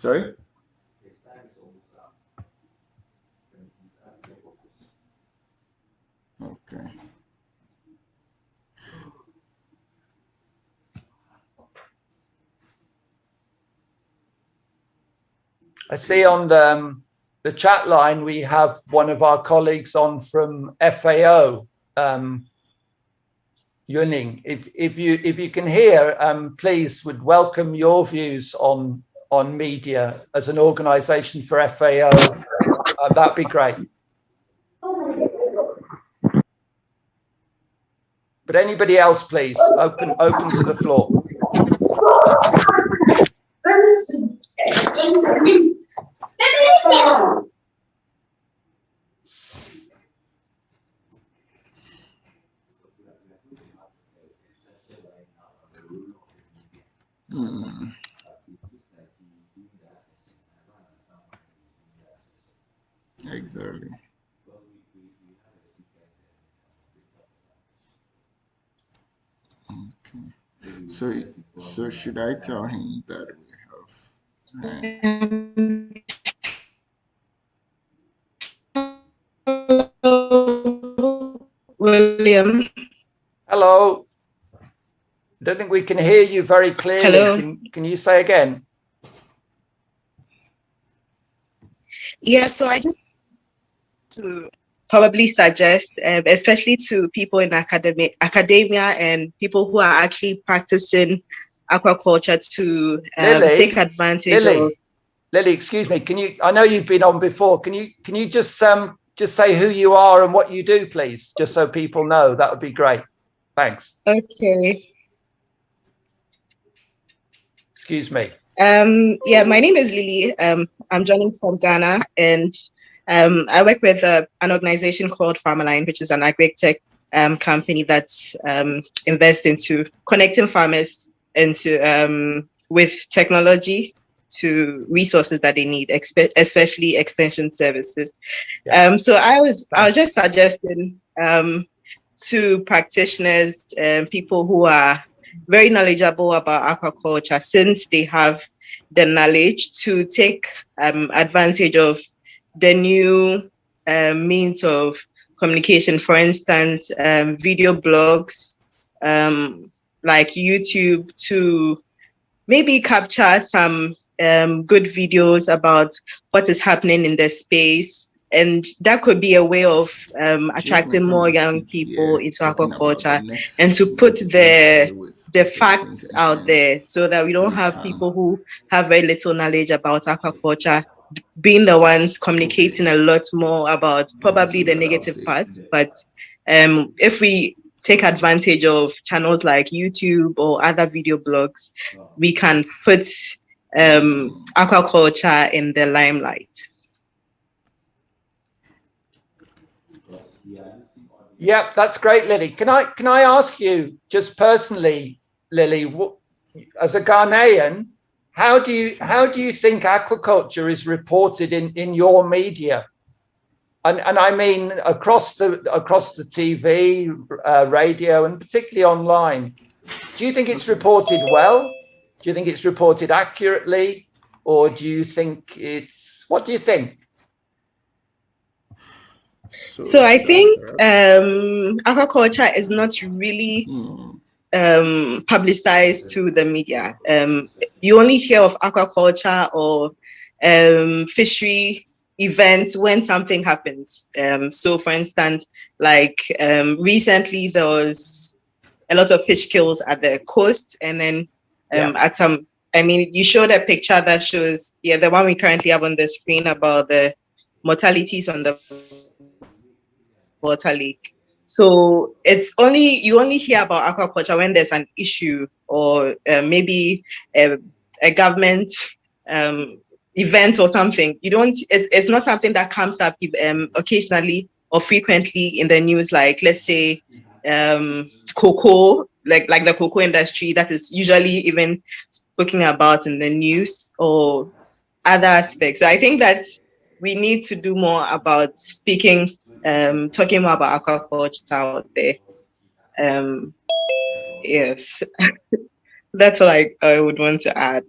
Sorry? Okay. I see on the chat line we have one of our colleagues on from FAO, Yuning. If you can hear, please would welcome your views on media as an organisation for FAO. That'd be great. But anybody else, please, open to the floor. Exactly. Okay. So should I tell him that we William. Hello. I don't think we can hear you very clearly. Hello. Can you say again? Yeah, so I just to probably suggest, especially to people in academia and people who are actually practicing aquaculture, to take advantage of. Lily, excuse me. I know you've been on before. Can you just say who you are and what you do, please, just so people know? That would be great. Thanks. Okay. Excuse me. Yeah, my name is Lily. I'm joining from Ghana, and I work with an organization called Farmerline, which is an agri-tech company that's invests into connecting farmers into with technology to resources that they need, especially extension services. Yeah. So I was just suggesting to practitioners, people who are very knowledgeable about aquaculture, since they have the knowledge, to take advantage of the new means of communication. For instance, video blogs, like YouTube, to maybe capture some good videos about what is happening in the space. And that could be a way of attracting more young people into aquaculture, and to put the facts out there, so that we don't have people who have very little knowledge about aquaculture being the ones communicating a lot more about probably the negative parts. But if we take advantage of channels like YouTube or other video blogs, we can put aquaculture in the limelight. Yeah, that's great, Lily. Can I ask you just personally, Lily, as a Ghanaian, how do you think aquaculture is reported in your media? And I mean across the TV, radio, and particularly online. Do you think it's reported well? Do you think it's reported accurately, or do you think what do you think? So I think aquaculture is not really publicized through the media. You only hear of aquaculture or fishery events when something happens. So for instance, like recently there was a lot of fish kills at the coast, and then at some, I mean, you showed a picture that shows, the one we currently have on the screen, about the mortalities on the water lake. So you only hear about aquaculture when there's an issue, or maybe a government event or something. You don't. It's not something that comes up occasionally or frequently in the news. Like, let's say cocoa, like the cocoa industry, that is usually even spoken about in the news, or other aspects. So I think that we need to do more about talking more about aquaculture out there. Yes, that's all I would want to add.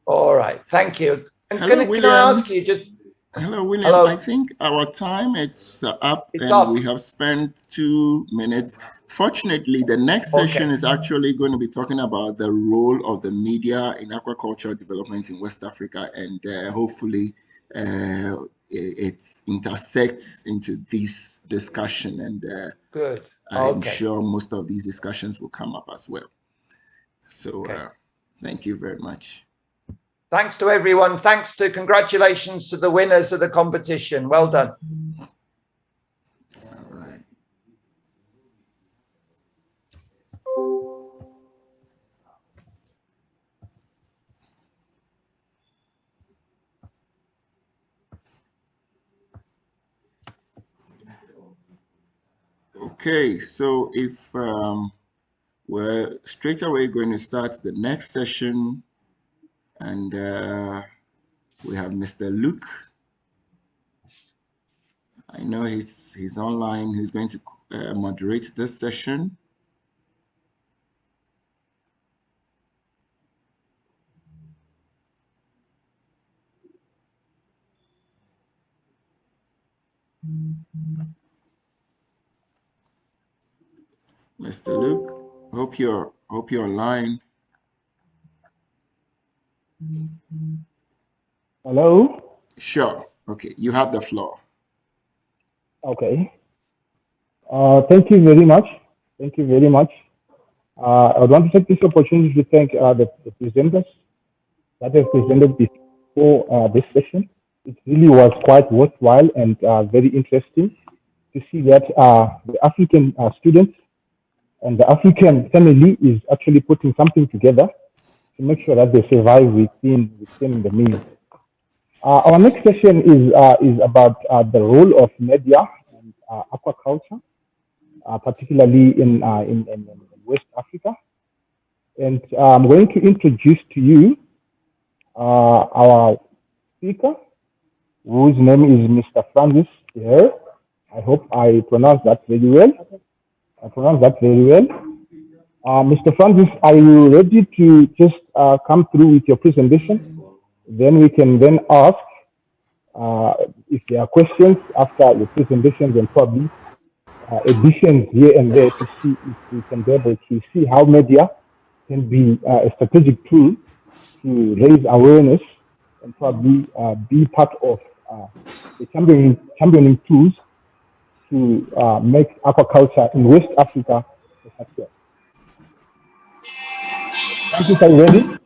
All right, thank you. And Hello, can I ask you just? Hello, William. Hello. I think our time it's up, it's and up. We have spent 2 minutes. Fortunately, the next session is actually going to be talking about the role of the media in aquaculture development in West Africa, and hopefully it intersects into this discussion, and Good. I'm sure most of these discussions will come up as well. So thank you very much. Thanks to everyone. Congratulations to the winners of the competition. Well done. All right. Okay, so if we're straight away going to start the next session, and we have Mr. Luke. I know he's online. He's going to moderate this session. Mr. Luke, hope you're online. Hello? Sure. Okay, you have the floor. Okay. Thank you very much. Thank you very much. I would want to take this opportunity to thank the presenters that have presented before this session. It really was quite worthwhile and very interesting to see that the African students and the African family is actually putting something together to make sure that they survive within the means. Our next session is about the role of media and aquaculture, particularly in West Africa. And I'm going to introduce to you our speaker, whose name is Mr. Francis here. I hope I pronounced that very well. Mr. Francis, are you ready to just come through with your presentation? Then we can then ask if there are questions after your presentations and probably additions here and there to see if we can be able to see how media can be a strategic tool to raise awareness and probably be part of the championing tools to make aquaculture in West Africa a success. Francis, are you ready?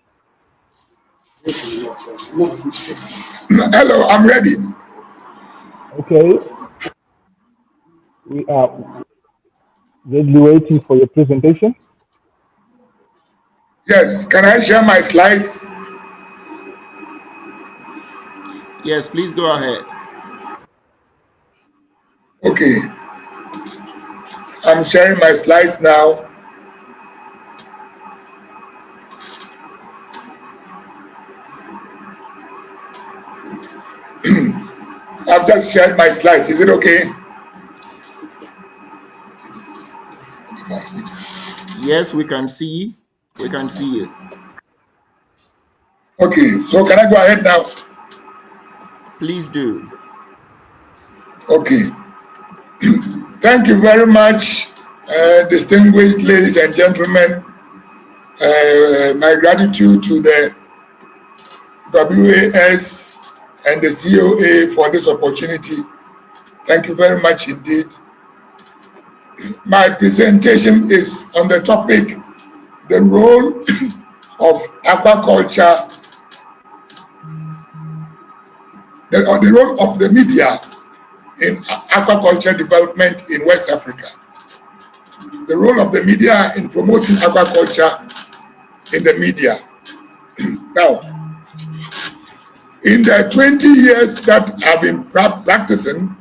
Hello, I'm ready. Okay. We are readily waiting for your presentation. Yes, can I share my slides? Yes, please go ahead. Okay. I'm sharing my slides now. I've just shared my slides. Is it okay? Yes, we can see. We can see it. Okay, so can I go ahead now? Please do. Okay. Thank you very much, distinguished ladies and gentlemen. My gratitude to the WAS and the COA for this opportunity. Thank you very much indeed. My presentation is on the topic, the role of aquaculture, the role of the media in aquaculture development in West Africa. The role of the media in promoting aquaculture in the media. Now, in the 20 years that I've been practicing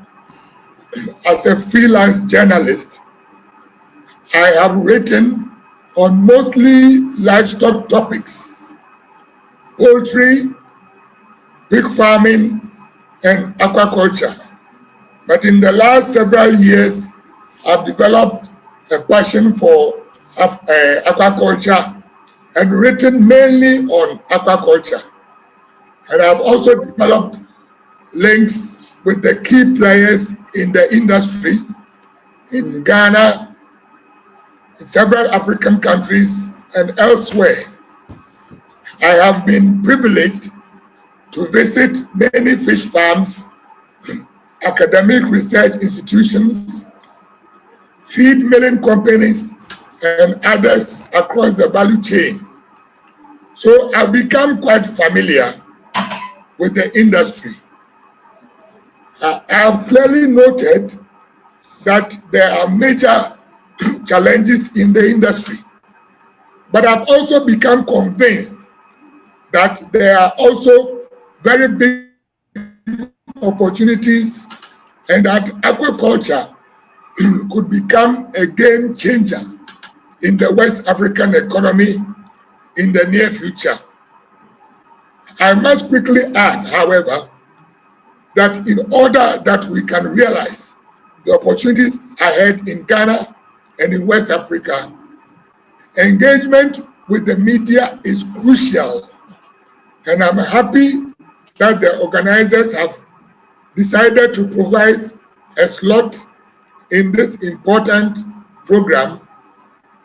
as a freelance journalist, I have written on mostly livestock topics, poultry, pig farming, and aquaculture. But in the last several years, I've developed a passion for aquaculture and written mainly on aquaculture. And I've also developed links with the key players in the industry in Ghana, in several African countries, and elsewhere. I have been privileged to visit many fish farms, academic research institutions, feed milling companies, and others across the value chain. So I've become quite familiar with the industry. I have clearly noted that there are major challenges in the industry, but I've also become convinced that there are also very big opportunities and that aquaculture could become a game changer in the West African economy in the near future. I must quickly add, however, that in order that we can realize the opportunities ahead in Ghana and in West Africa, engagement with the media is crucial. And I'm happy that the organizers have decided to provide a slot in this important program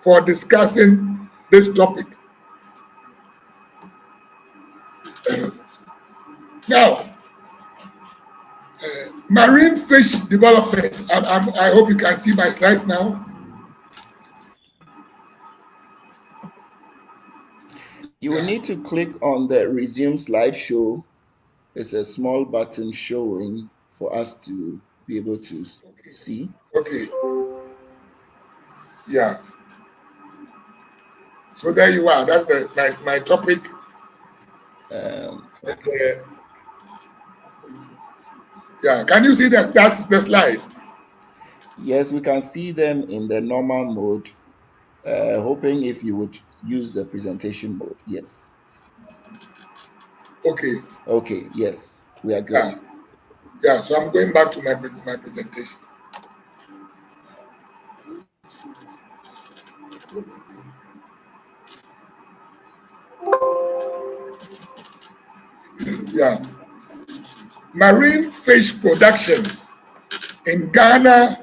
for discussing this topic. Now, marine fish development. I hope you can see my slides now. You will need to click on the resume slideshow. It's a small button showing for us to be able to see. Okay. Yeah. So there you are. That's my topic. Okay. Yeah. Can you see that? That's the slide. Yes, we can see them in the normal mode. Hoping if you would use the presentation mode. Yes. Okay. Okay. Yes, we are good. Yeah. So I'm going back to my presentation. Yeah. Marine fish production in Ghana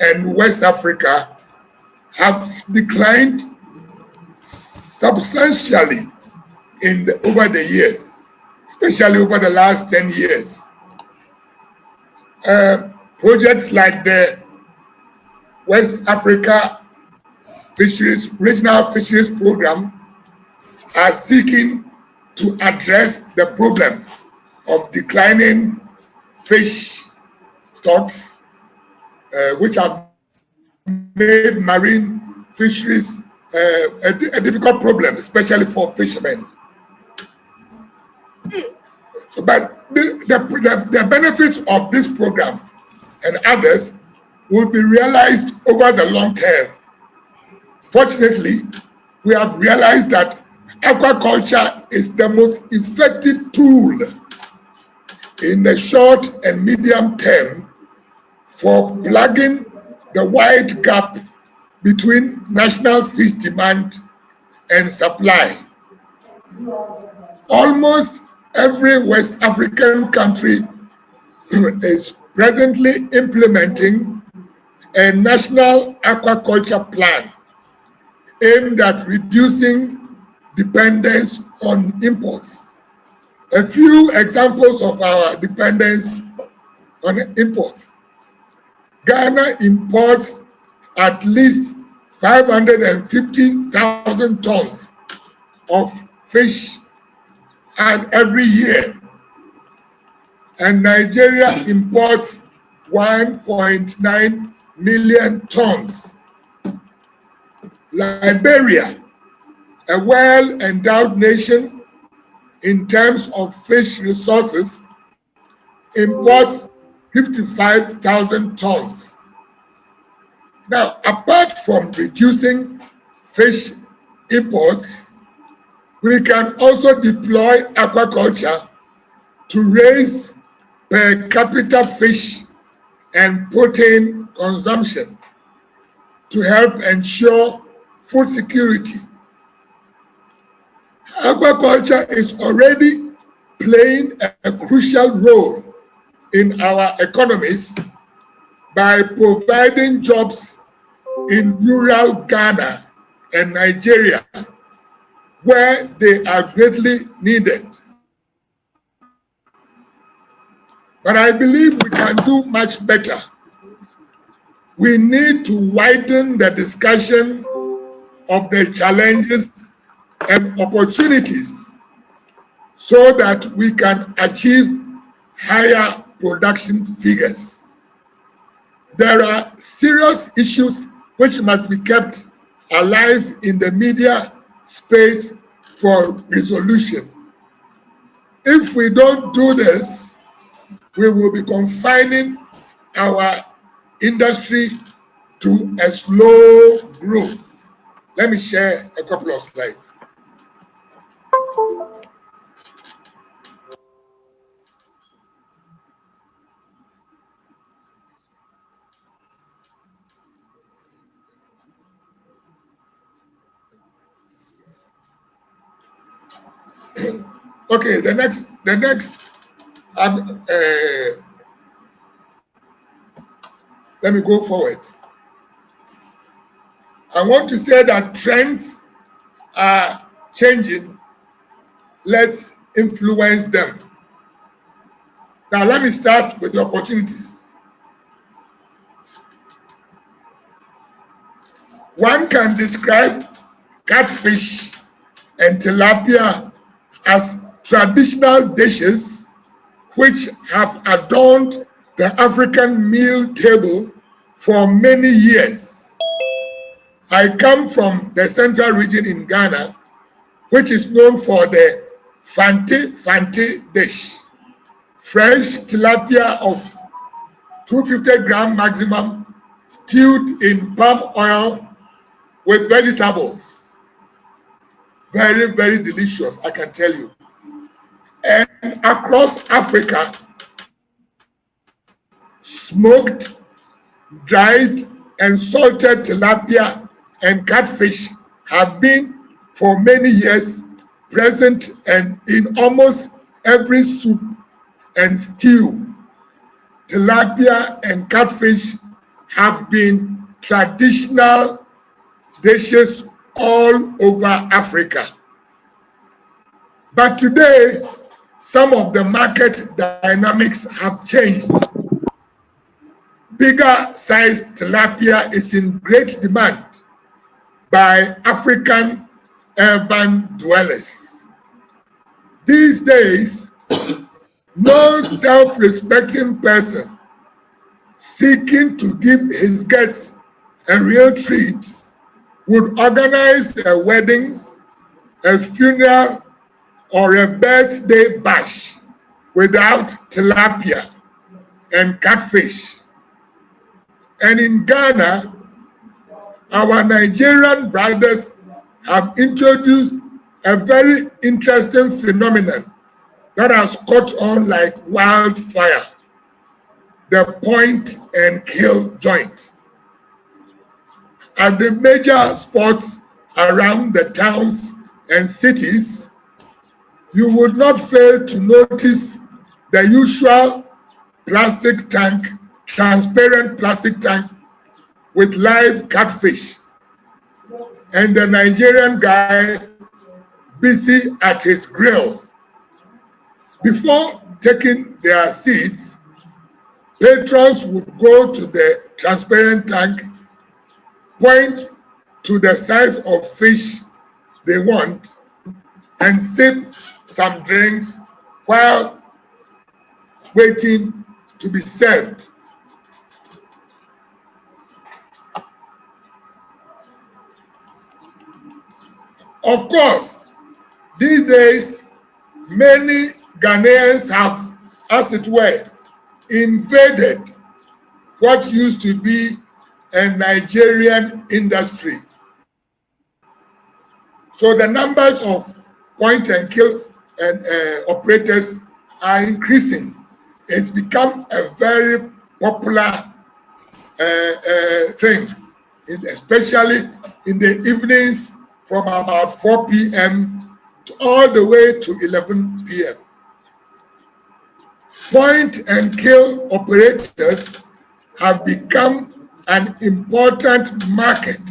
and West Africa has declined substantially over the years, especially over the last 10 years. Projects like the West Africa Regional Fisheries Program are seeking to address the problem of declining fish stocks, which have made marine fisheries a difficult problem, especially for fishermen. But the benefits of this program and others will be realized over the long term. Fortunately, we have realized that aquaculture is the most effective tool in the short and medium term for plugging the wide gap between national fish demand and supply. Almost every West African country is presently implementing a national aquaculture plan aimed at reducing dependence on imports. A few examples of our dependence on imports. Ghana imports at least 550,000 tons of fish and every year, and Nigeria imports 1.9 million tons. Liberia, a well-endowed nation in terms of fish resources, imports 55,000 tons. Now, apart from reducing fish imports, we can also deploy aquaculture to raise per capita fish and protein consumption to help ensure food security. Aquaculture is already playing a crucial role in our economies by providing jobs in rural Ghana and Nigeria, where they are greatly needed. But I believe we can do much better. We need to widen the discussion of the challenges and opportunities so that we can achieve higher production figures. There are serious issues which must be kept alive in the media space for resolution. If we don't do this, we will be confining our industry to a slow growth. Let me share a couple of slides. Okay, the next, let me go forward. I want to say that trends are changing. Let's influence them. Now, let me start with the opportunities. One can describe catfish and tilapia as traditional dishes which have adorned the African meal table for many years. I come from the central region in Ghana, which is known for the Fanti dish. Fresh tilapia of 250 gram maximum, stewed in palm oil with vegetables. Very, very delicious, I can tell you. And across Africa, smoked, dried, and salted tilapia and catfish have been for many years present and in almost every soup and stew. Tilapia and catfish have been traditional dishes all over Africa. But today, some of the market dynamics have changed. Bigger sized tilapia is in great demand by African urban dwellers. These days, no self-respecting person seeking to give his guests a real treat would organize a wedding, a funeral, or a birthday bash without tilapia and catfish. And in Ghana, our Nigerian brothers have introduced a very interesting phenomenon that has caught on like wildfire: the point and kill joint. At the major spots around the towns and cities, you would not fail to notice the usual plastic tank, transparent plastic tank with live catfish, and the Nigerian guy busy at his grill. Before taking their seats, patrons would go to the transparent tank, point to the size of fish they want, and sip some drinks while waiting to be served. Of course, these days, many Ghanaians have, as it were, invaded what used to be a Nigerian industry. So the numbers of point and kill and operators are increasing. It's become a very popular thing, especially in the evenings from about 4 p.m. all the way to 11 p.m. Point and kill operators have become an important market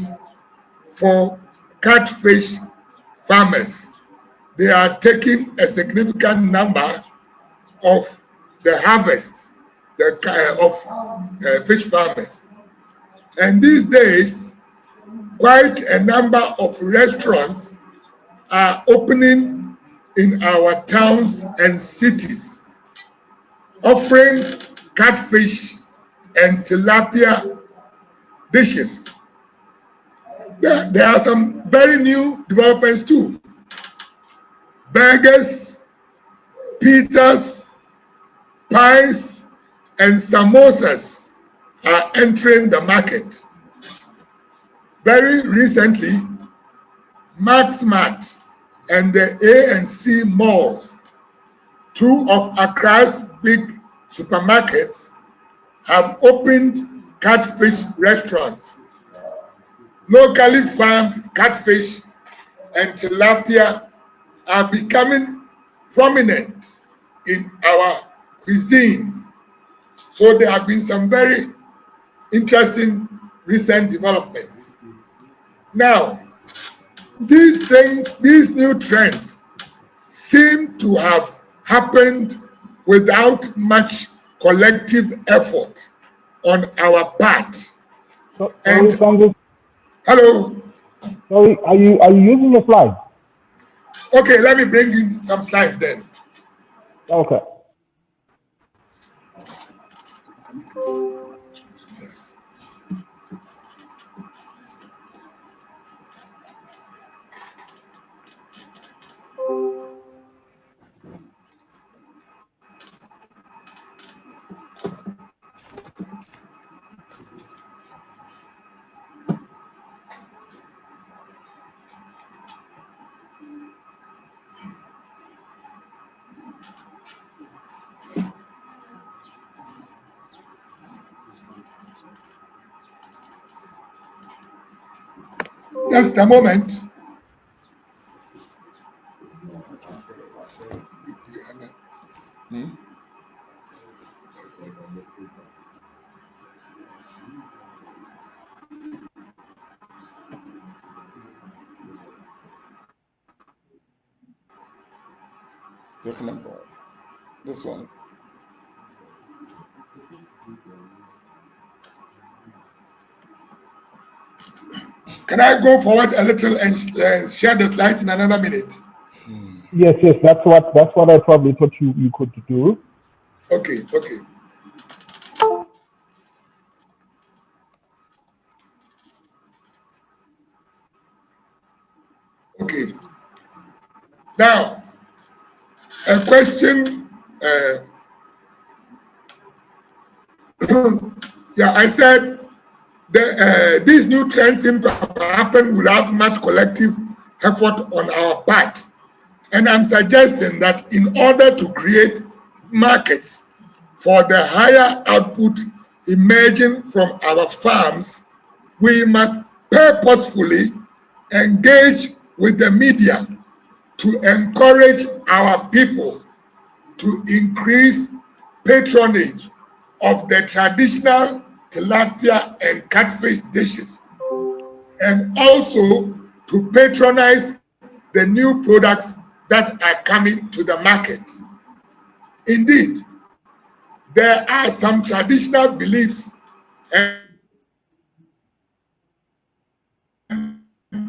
for catfish farmers. They are taking a significant number of the harvest of fish farmers. And these days, quite a number of restaurants are opening in our towns and cities, offering catfish and tilapia dishes. There are some very new developments too. Burgers, pizzas, pies, and samosas are entering the market. Very recently, Maxmart and the A&C Mall, two of Accra's big supermarkets, have opened catfish restaurants. Locally farmed catfish and tilapia are becoming prominent in our cuisine. So there have been some very interesting recent developments. Now, these things, these new trends seem to have happened without much collective effort on our part. Sorry, Sanders. Hello. Sorry, are you using a slide? Okay, let me bring in some slides then. Okay. Just a moment. This one. Can I go forward a little and share the slides in another minute? Yes, that's what I probably thought you could do. Okay. Okay. Now, a question. Yeah, I said these new trends seem to happen without much collective effort on our part. And I'm suggesting that in order to create markets for the higher output emerging from our farms, we must purposefully engage with the media to encourage our people to increase patronage of the traditional tilapia and catfish dishes, and also to patronize the new products that are coming to the market. Indeed, there are some traditional beliefs and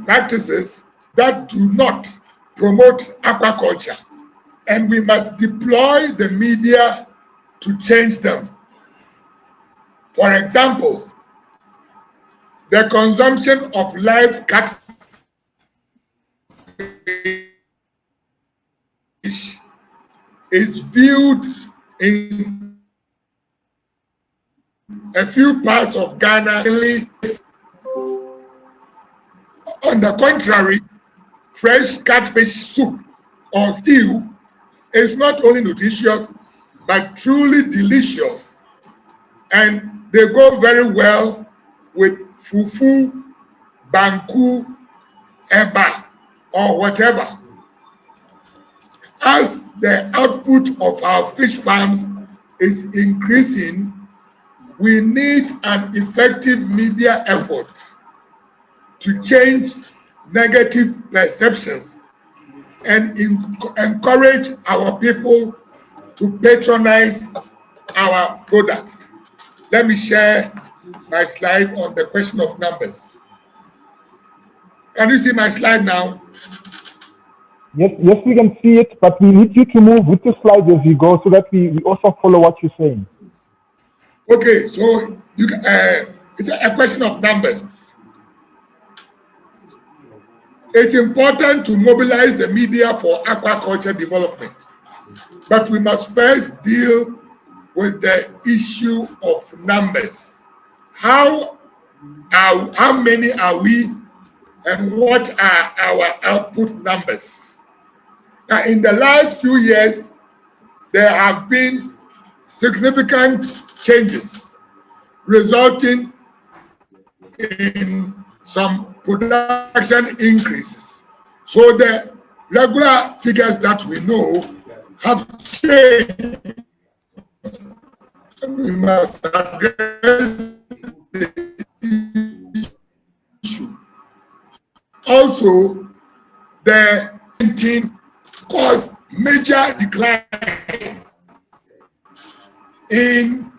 practices that do not promote aquaculture, and we must deploy the media to change them. For example, the consumption of live catfish is viewed in a few parts of Ghana. On the contrary, fresh catfish soup or stew is not only nutritious, but truly delicious. And they go very well with fufu, banku, eba, or whatever. As the output of our fish farms is increasing, we need an effective media effort to change negative perceptions and encourage our people to patronize our products. Let me share my slide on the question of numbers. Can you see my slide now? Yes, we can see it, but we need you to move with the slides as you go so that we also follow what you're saying. Okay, so you it's a question of numbers. It's important to mobilize the media for aquaculture development, but we must first deal with the issue of numbers. How many are we, and what are our output numbers? Now, in the last few years, there have been significant changes resulting in some production increases. So the regular figures that we know have changed. We must address the issue. Also, the 19 caused major decline in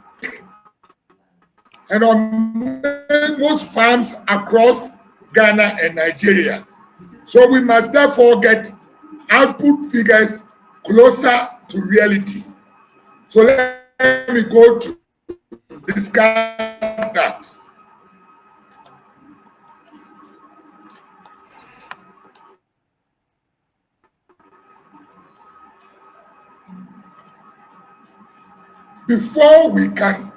and on most farms across Ghana and Nigeria. So we must therefore get output figures closer to reality. So let me go to discuss that. Before we can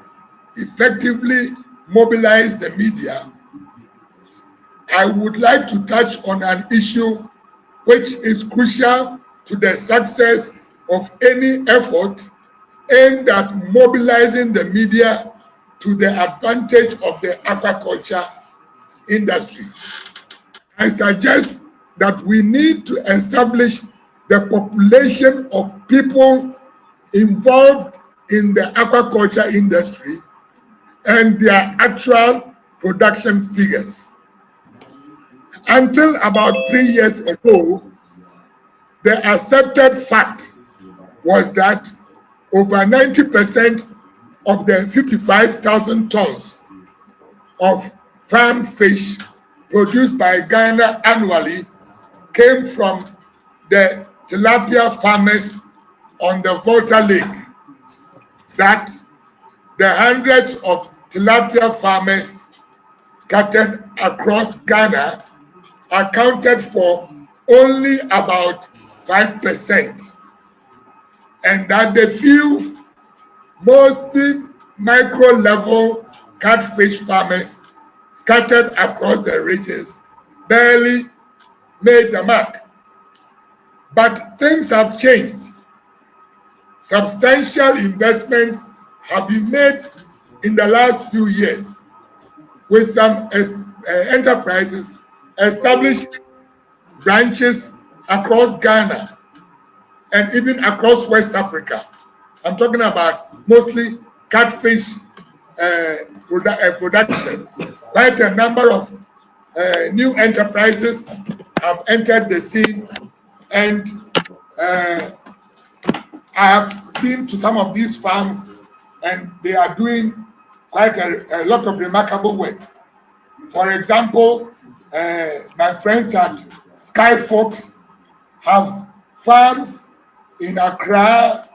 effectively mobilize the media, I would like to touch on an issue which is crucial to the success of any effort aimed at mobilizing the media to the advantage of the aquaculture industry. I suggest that we need to establish the population of people involved in the aquaculture industry and their actual production figures. Until about 3 years ago, the accepted fact was that over 90% of the 55,000 tons of farm fish produced by Ghana annually came from the tilapia farmers on the Volta Lake. That the hundreds of tilapia farmers scattered across Ghana accounted for only about 5%, and that the few, mostly micro-level catfish farmers scattered across the regions barely made the mark. But things have changed. Substantial investments have been made in the last few years, with some enterprises established branches across Ghana and even across West Africa. I'm talking about mostly catfish production. Quite a number of new enterprises have entered the scene, and I have been to some of these farms, and they are doing quite a lot of remarkable work. For example, my friends at Sky Fox have farms in Accra,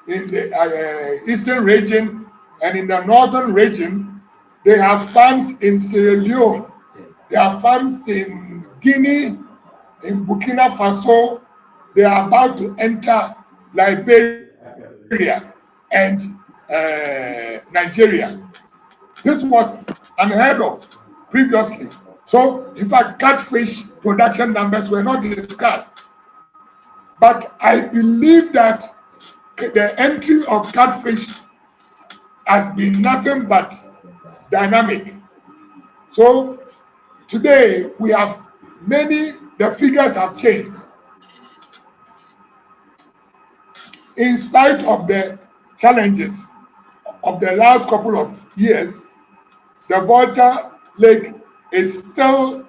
in the eastern region, and in the northern region. They have farms in Sierra Leone. They have farms in Guinea, in Burkina Faso. They are about to enter Liberia and Nigeria. This was unheard of previously. So, in fact, catfish production numbers were not discussed. But I believe that the entry of catfish has been nothing but dynamic. So, today we have the figures have changed. In spite of the challenges of the last couple of years, the Volta Lake is still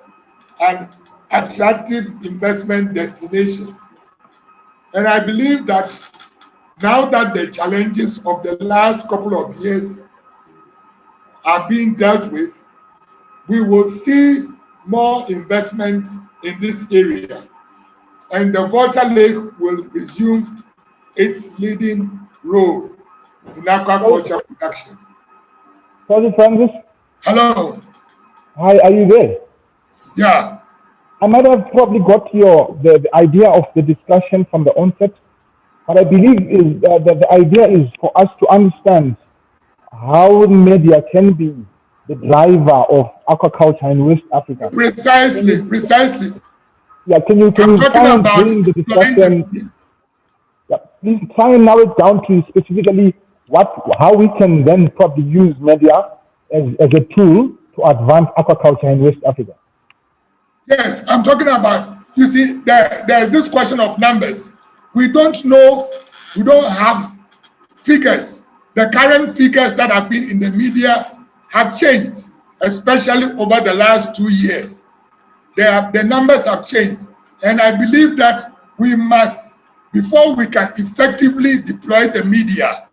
an attractive investment destination. And I believe that now that the challenges of the last couple of years are being dealt with, we will see more investment in this area, and the Volta Lake will resume its leading role in aquaculture production. Sorry, Francis. Hello. Hi, are you there? Yeah. I might have probably got the idea of the discussion from the onset, but I believe is that the idea is for us to understand how media can be the driver of aquaculture in West Africa. Precisely. Yeah, can you try and bring the discussion? Yeah, please try and narrow it down to specifically how we can then probably use media as a tool to advance aquaculture in West Africa. Yes, I'm talking about, you see, there's this question of numbers. We don't know We don't have figures. The current figures that have been in the media have changed, especially over the last 2 years. The numbers have changed. And I believe that we must, before we can effectively deploy the media,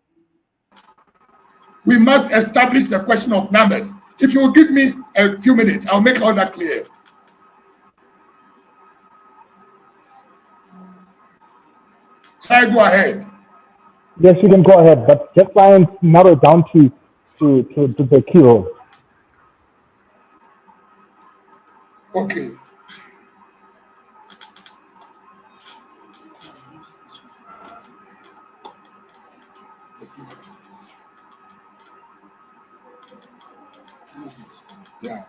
we must establish the question of numbers. If you will give me a few minutes, I'll make all that clear. Shall I go ahead? Yes, you can go ahead, but just try and narrow it down to the key role. Okay. Yeah.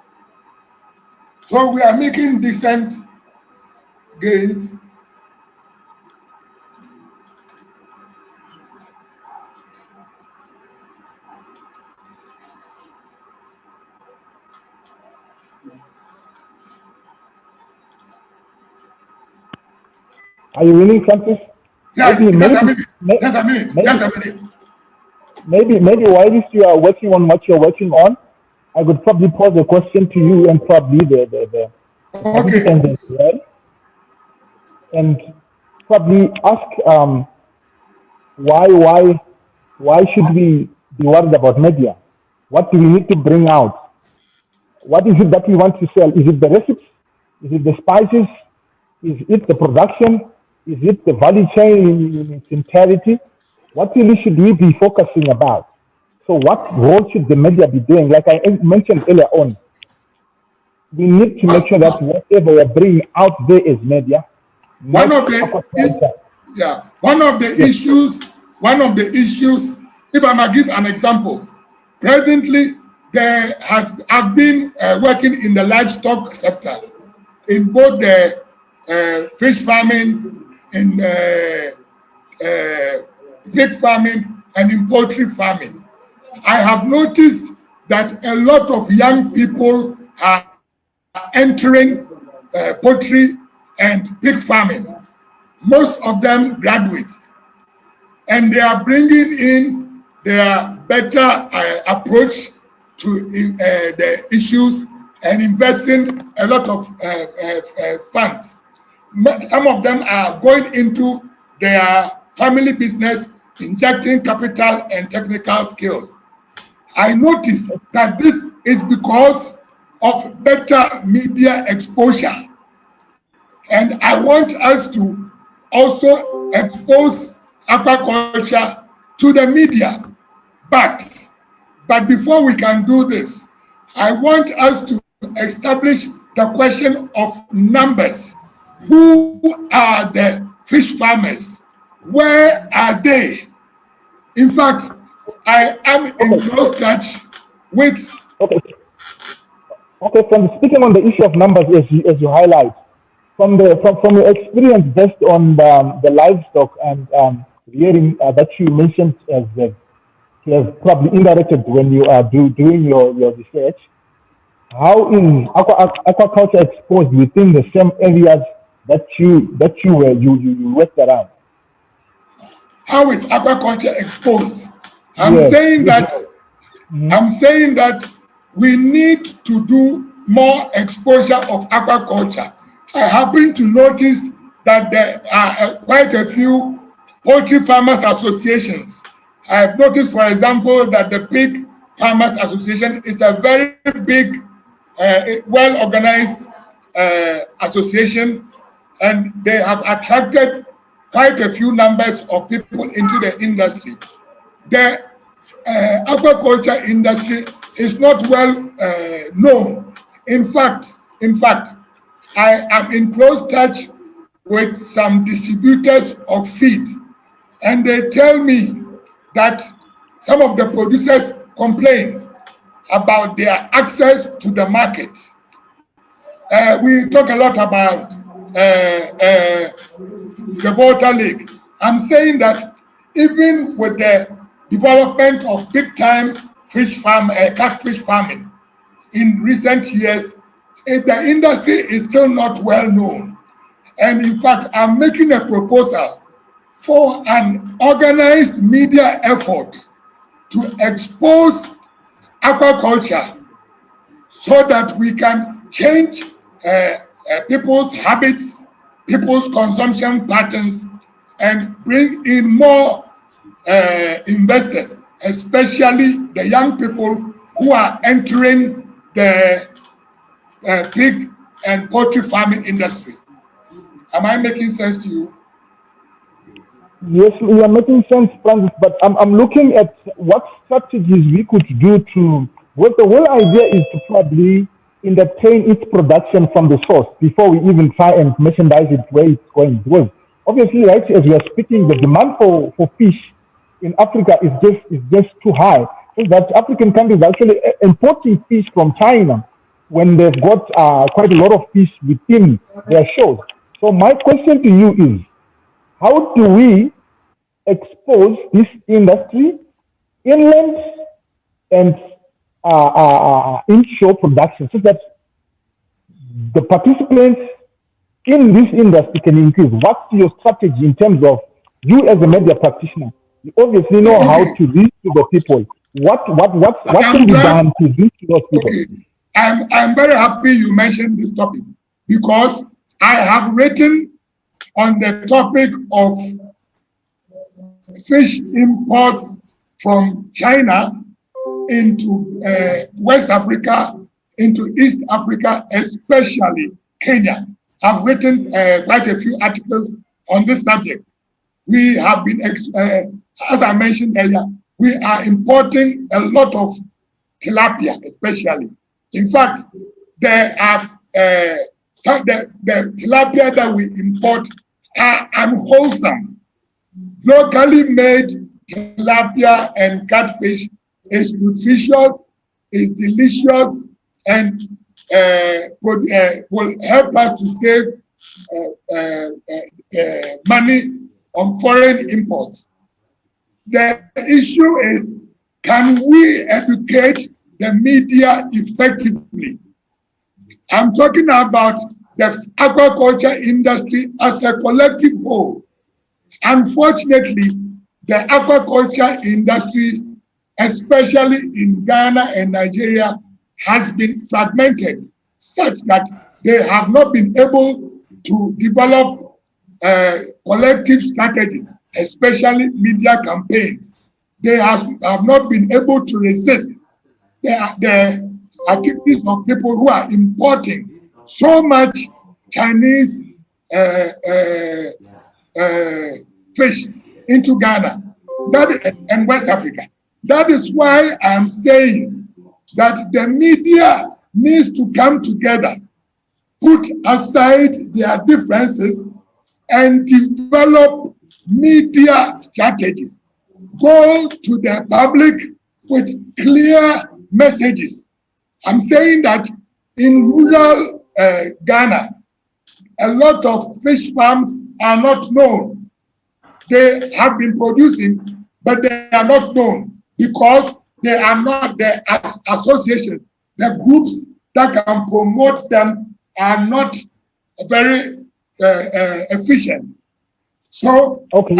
So we are making decent gains. Are you winning, Francis? Yeah, Maybe, just a minute. Maybe while you are working on what you're working on, I could probably pose a question to you and probably the participants as well, and probably ask why should we be worried about media? What do we need to bring out? What is it that we want to sell? Is it the recipes? Is it the spices? Is it the production? Is it the value chain in its entirety? What really should we be focusing about? So what role should the media be doing? Like I mentioned earlier on, we need to make sure that whatever we're bringing out there is media. One of the issues, if I might give an example, presently I've been working in the livestock sector, in both the fish farming, in pig farming, and in poultry farming. I have noticed that a lot of young people are entering poultry and pig farming. Most of them graduates, and they are bringing in their better approach to the issues and investing a lot of funds. Some of them are going into their family business, injecting capital and technical skills. I notice that this is because of better media exposure. And I want us to also expose aquaculture to the media. But before we can do this, I want us to establish the question of numbers. Who are the fish farmers? Where are they? In fact, I am in close touch with... Okay, from speaking on the issue of numbers, as you highlight, from your experience based on the livestock and rearing that you mentioned as probably indirected when you are doing your research, how is aquaculture exposed within the same areas that you worked around? How is aquaculture exposed? I'm saying that we need to do more exposure of aquaculture. I happen to notice that there are quite a few poultry farmers associations. I have noticed, for example, that the Pig Farmers Association is a very big, well-organized association, and they have attracted quite a few numbers of people into the industry. The aquaculture industry is not well known. In fact, I am in close touch with some distributors of feed, and they tell me that some of the producers complain about their access to the market. We talk a lot about the Volta Lake. I'm saying that even with the development of big-time fish farm, catfish farming in recent years, the industry is still not well known. And in fact, I'm making a proposal for an organized media effort to expose aquaculture so that we can change people's habits, people's consumption patterns, and bring in more investors, especially the young people who are entering the pig and poultry farming industry. Am I making sense to you? Yes, you are making sense, Francis, but I'm looking at what strategies we could do to, well, the whole idea is to probably entertain its production from the source before we even try and merchandise it where it's going. Because obviously, right, as we are speaking, the demand for fish in Africa is just too high. So that African countries are actually importing fish from China when they've got quite a lot of fish within their shores. So my question to you is, how do we expose this industry inland and inshore production so that the participants in this industry can increase? What's your strategy in terms of you as a media practitioner? You obviously know how to reach to the people. What can be done to reach to those people? Okay. I'm very happy you mentioned this topic because I have written on the topic of fish imports from China into West Africa, into East Africa, especially Kenya. I've written quite a few articles on this subject. We have been, as I mentioned earlier, we are importing a lot of tilapia, especially. In fact, there are the tilapia that we import are unwholesome. Locally made tilapia and catfish is nutritious, is delicious, and will help us to save money on foreign imports. The issue is, can we educate the media effectively? I'm talking about the aquaculture industry as a collective whole. Unfortunately, the aquaculture industry, especially in Ghana and Nigeria, has been fragmented such that they have not been able to develop collective strategy, especially media campaigns. They have not been able to resist the activities of people who are importing so much Chinese fish into Ghana and West Africa. That is why I'm saying that the media needs to come together, put aside their differences, and develop media strategies. Go to the public with clear messages. I'm saying that in rural Ghana, a lot of fish farms are not known. They have been producing, but they are not known because they are not the associations. The groups that can promote them are not very efficient. So, okay.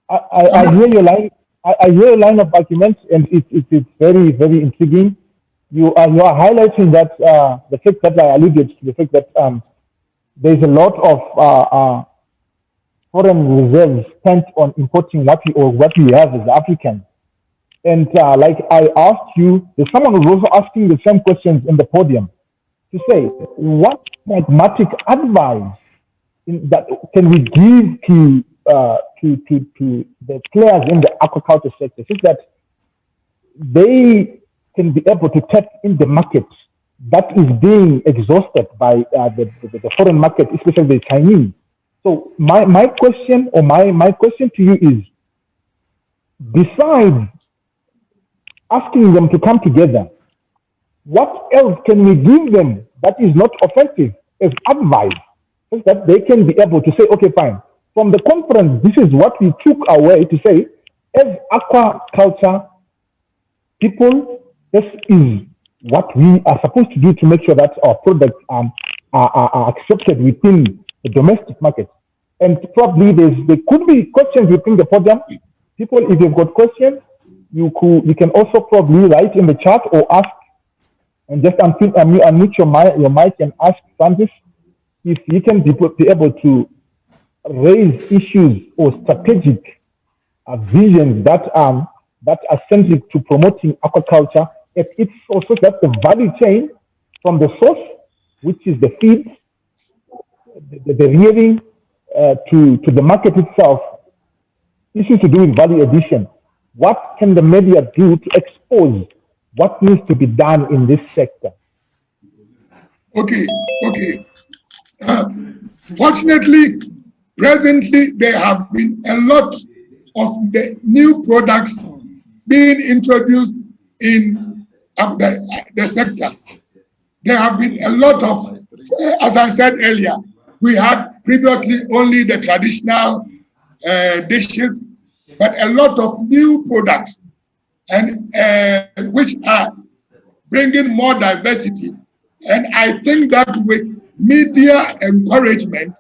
I hear your line. I hear a line of arguments, and it's very, very intriguing. You are highlighting that the fact that I alluded to the fact that there's a lot of foreign reserves spent on importing what we have as Africans. And like I asked you, there's someone who's also asking the same questions in the podium to say, what pragmatic advice that can we give to the players in the aquaculture sector, so that they can be able to tap in the market that is being exhausted by the foreign market, especially the Chinese. So my question to you is, besides asking them to come together, what else can we give them that is not offensive as advice, so that they can be able to say, okay, fine, from the conference, this is what we took away to say, as aquaculture people, this is what we are supposed to do to make sure that our products are accepted within domestic market. And probably there could be questions within the podium. People, if you've got questions, you can also probably write in the chat or ask, and just unmute your mic and ask Francis if you can be able to raise issues or strategic visions that are centric to promoting aquaculture. It's also that the value chain from the source, which is the feed, the rearing, to the market itself, issues to do with value addition. What can the media do to expose what needs to be done in this sector? Okay. Fortunately, presently, there have been a lot of the new products being introduced in the sector. There have been a lot of, as I said earlier, we had previously only the traditional dishes, but a lot of new products, and which are bringing more diversity. And I think that with media encouragement,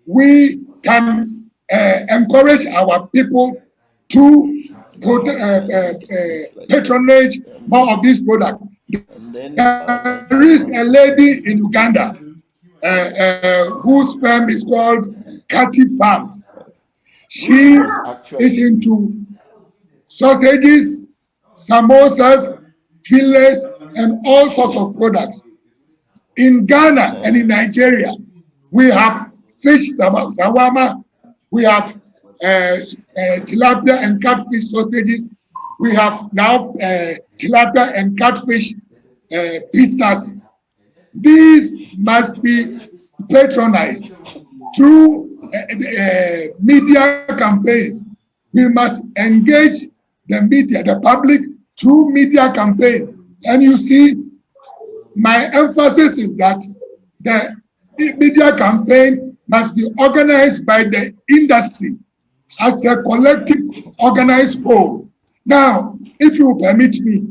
we can encourage our people to patronage more of these products. There is a lady in Uganda whose firm is called Kati Farms. She is into sausages, samosas, fillets, and all sorts of products. In Ghana and in Nigeria, we have fish sawama, we have tilapia and catfish sausages, we have now tilapia and catfish pizzas. These must be patronized through media campaigns. We must engage the media, the public, through media campaign. And you see, my emphasis is that the media campaign must be organized by the industry as a collective organized whole. Now, if you permit me,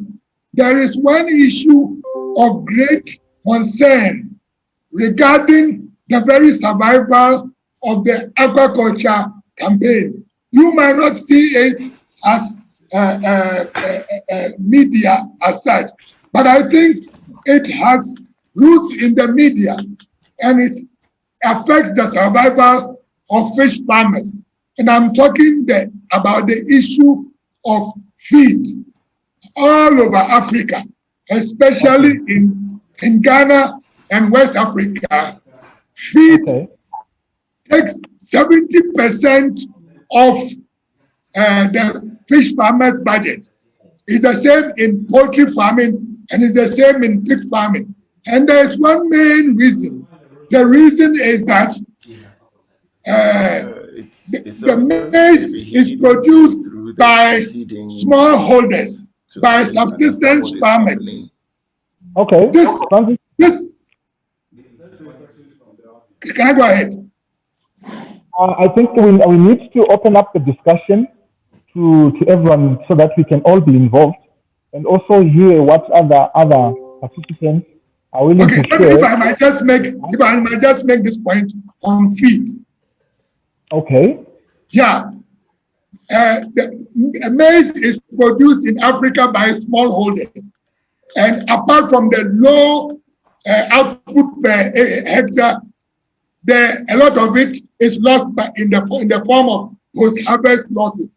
there is one issue of great concern regarding the very survival of the aquaculture campaign. You might not see it as media as such, but I think it has roots in the media, and it affects the survival of fish farmers. And I'm talking about the issue of feed all over Africa, especially in Ghana and West Africa. Feed takes 70% of the fish farmers' budget. It's the same in poultry farming, and it's the same in pig farming. And there's one main reason. The reason is that the maize is produced by smallholders, by subsistence farmers. Okay. This, can I go ahead? I think we need to open up the discussion to everyone so that we can all be involved and also hear what other participants are willing to share. If I might just make this point on feed. Okay. Yeah. The maize is produced in Africa by smallholders. And apart from the low output per hectare, a lot of it is lost in the form of post-harvest losses.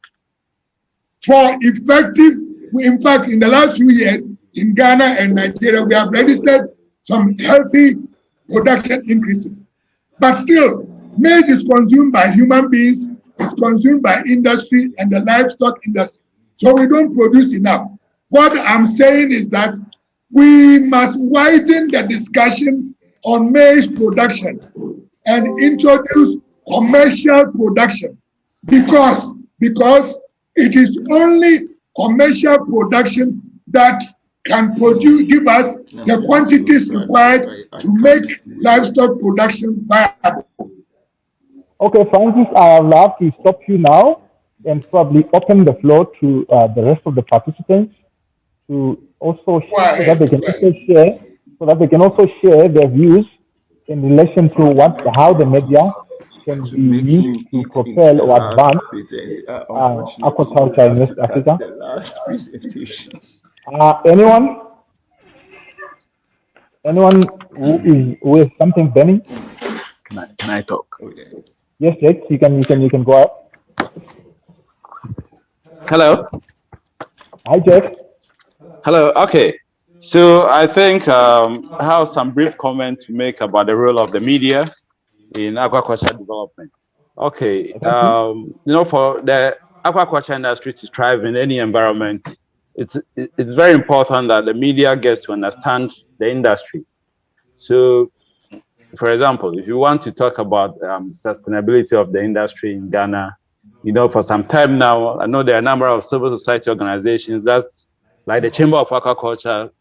In fact, in the last few years, in Ghana and Nigeria, we have registered some healthy production increases. But still, maize is consumed by human beings, it's consumed by industry and the livestock industry. So we don't produce enough. What I'm saying is that we must widen the discussion on maize production and introduce commercial production because it is only commercial production that can give us the quantities required to make livestock production viable. Okay, Francis, I would love to stop you now and probably open the floor to the rest of the participants to also share, so that they can also share their views in relation to how the media can be used to propel or advance aquaculture in West Africa. The last presentation. Anyone who is with something burning? Can I talk? Okay. Yes, Jake, you can go out. Hello. Hi, Jake. Hello. Okay. So I think I have some brief comment to make about the role of the media in aquaculture development. Okay. For the aquaculture industry to thrive in any environment, it's very important that the media gets to understand the industry. So, for example, if you want to talk about sustainability of the industry in Ghana, for some time now, I know there are a number of civil society organizations, that's like the Chamber of Aquaculture,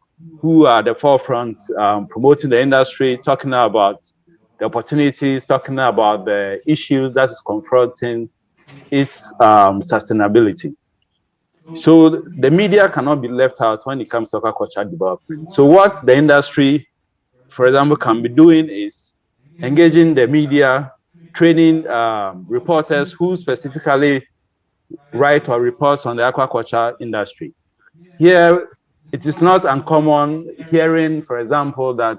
who are at the forefront promoting the industry, talking about the opportunities, talking about the issues that is confronting its sustainability. So the media cannot be left out when it comes to aquaculture development. So what the industry, for example, can be doing is engaging the media, training reporters who specifically write or reports on the aquaculture industry. Here, it is not uncommon hearing, for example, that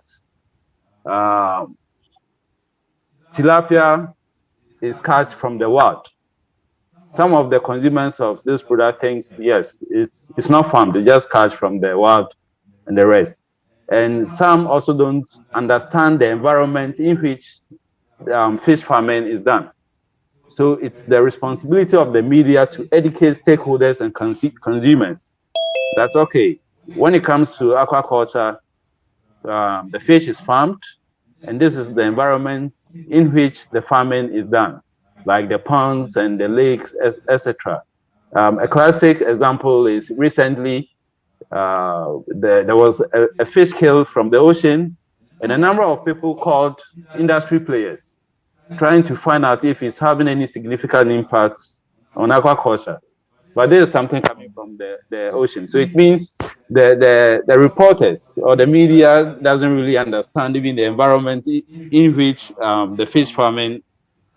tilapia is catch from the wild. Some of the consumers of this product thinks, yes, it's not farmed, they just catch from the wild and the rest. And some also don't understand the environment in which fish farming is done. So it's the responsibility of the media to educate stakeholders and consumers. That's okay. When it comes to aquaculture, the fish is farmed, and this is the environment in which the farming is done, like the ponds and the lakes, etc. A classic example is recently there was a fish killed from the ocean, and a number of people called industry players trying to find out if it's having any significant impacts on aquaculture. But there is something coming from the ocean. So it means the reporters or the media doesn't really understand even the environment in which the fish farming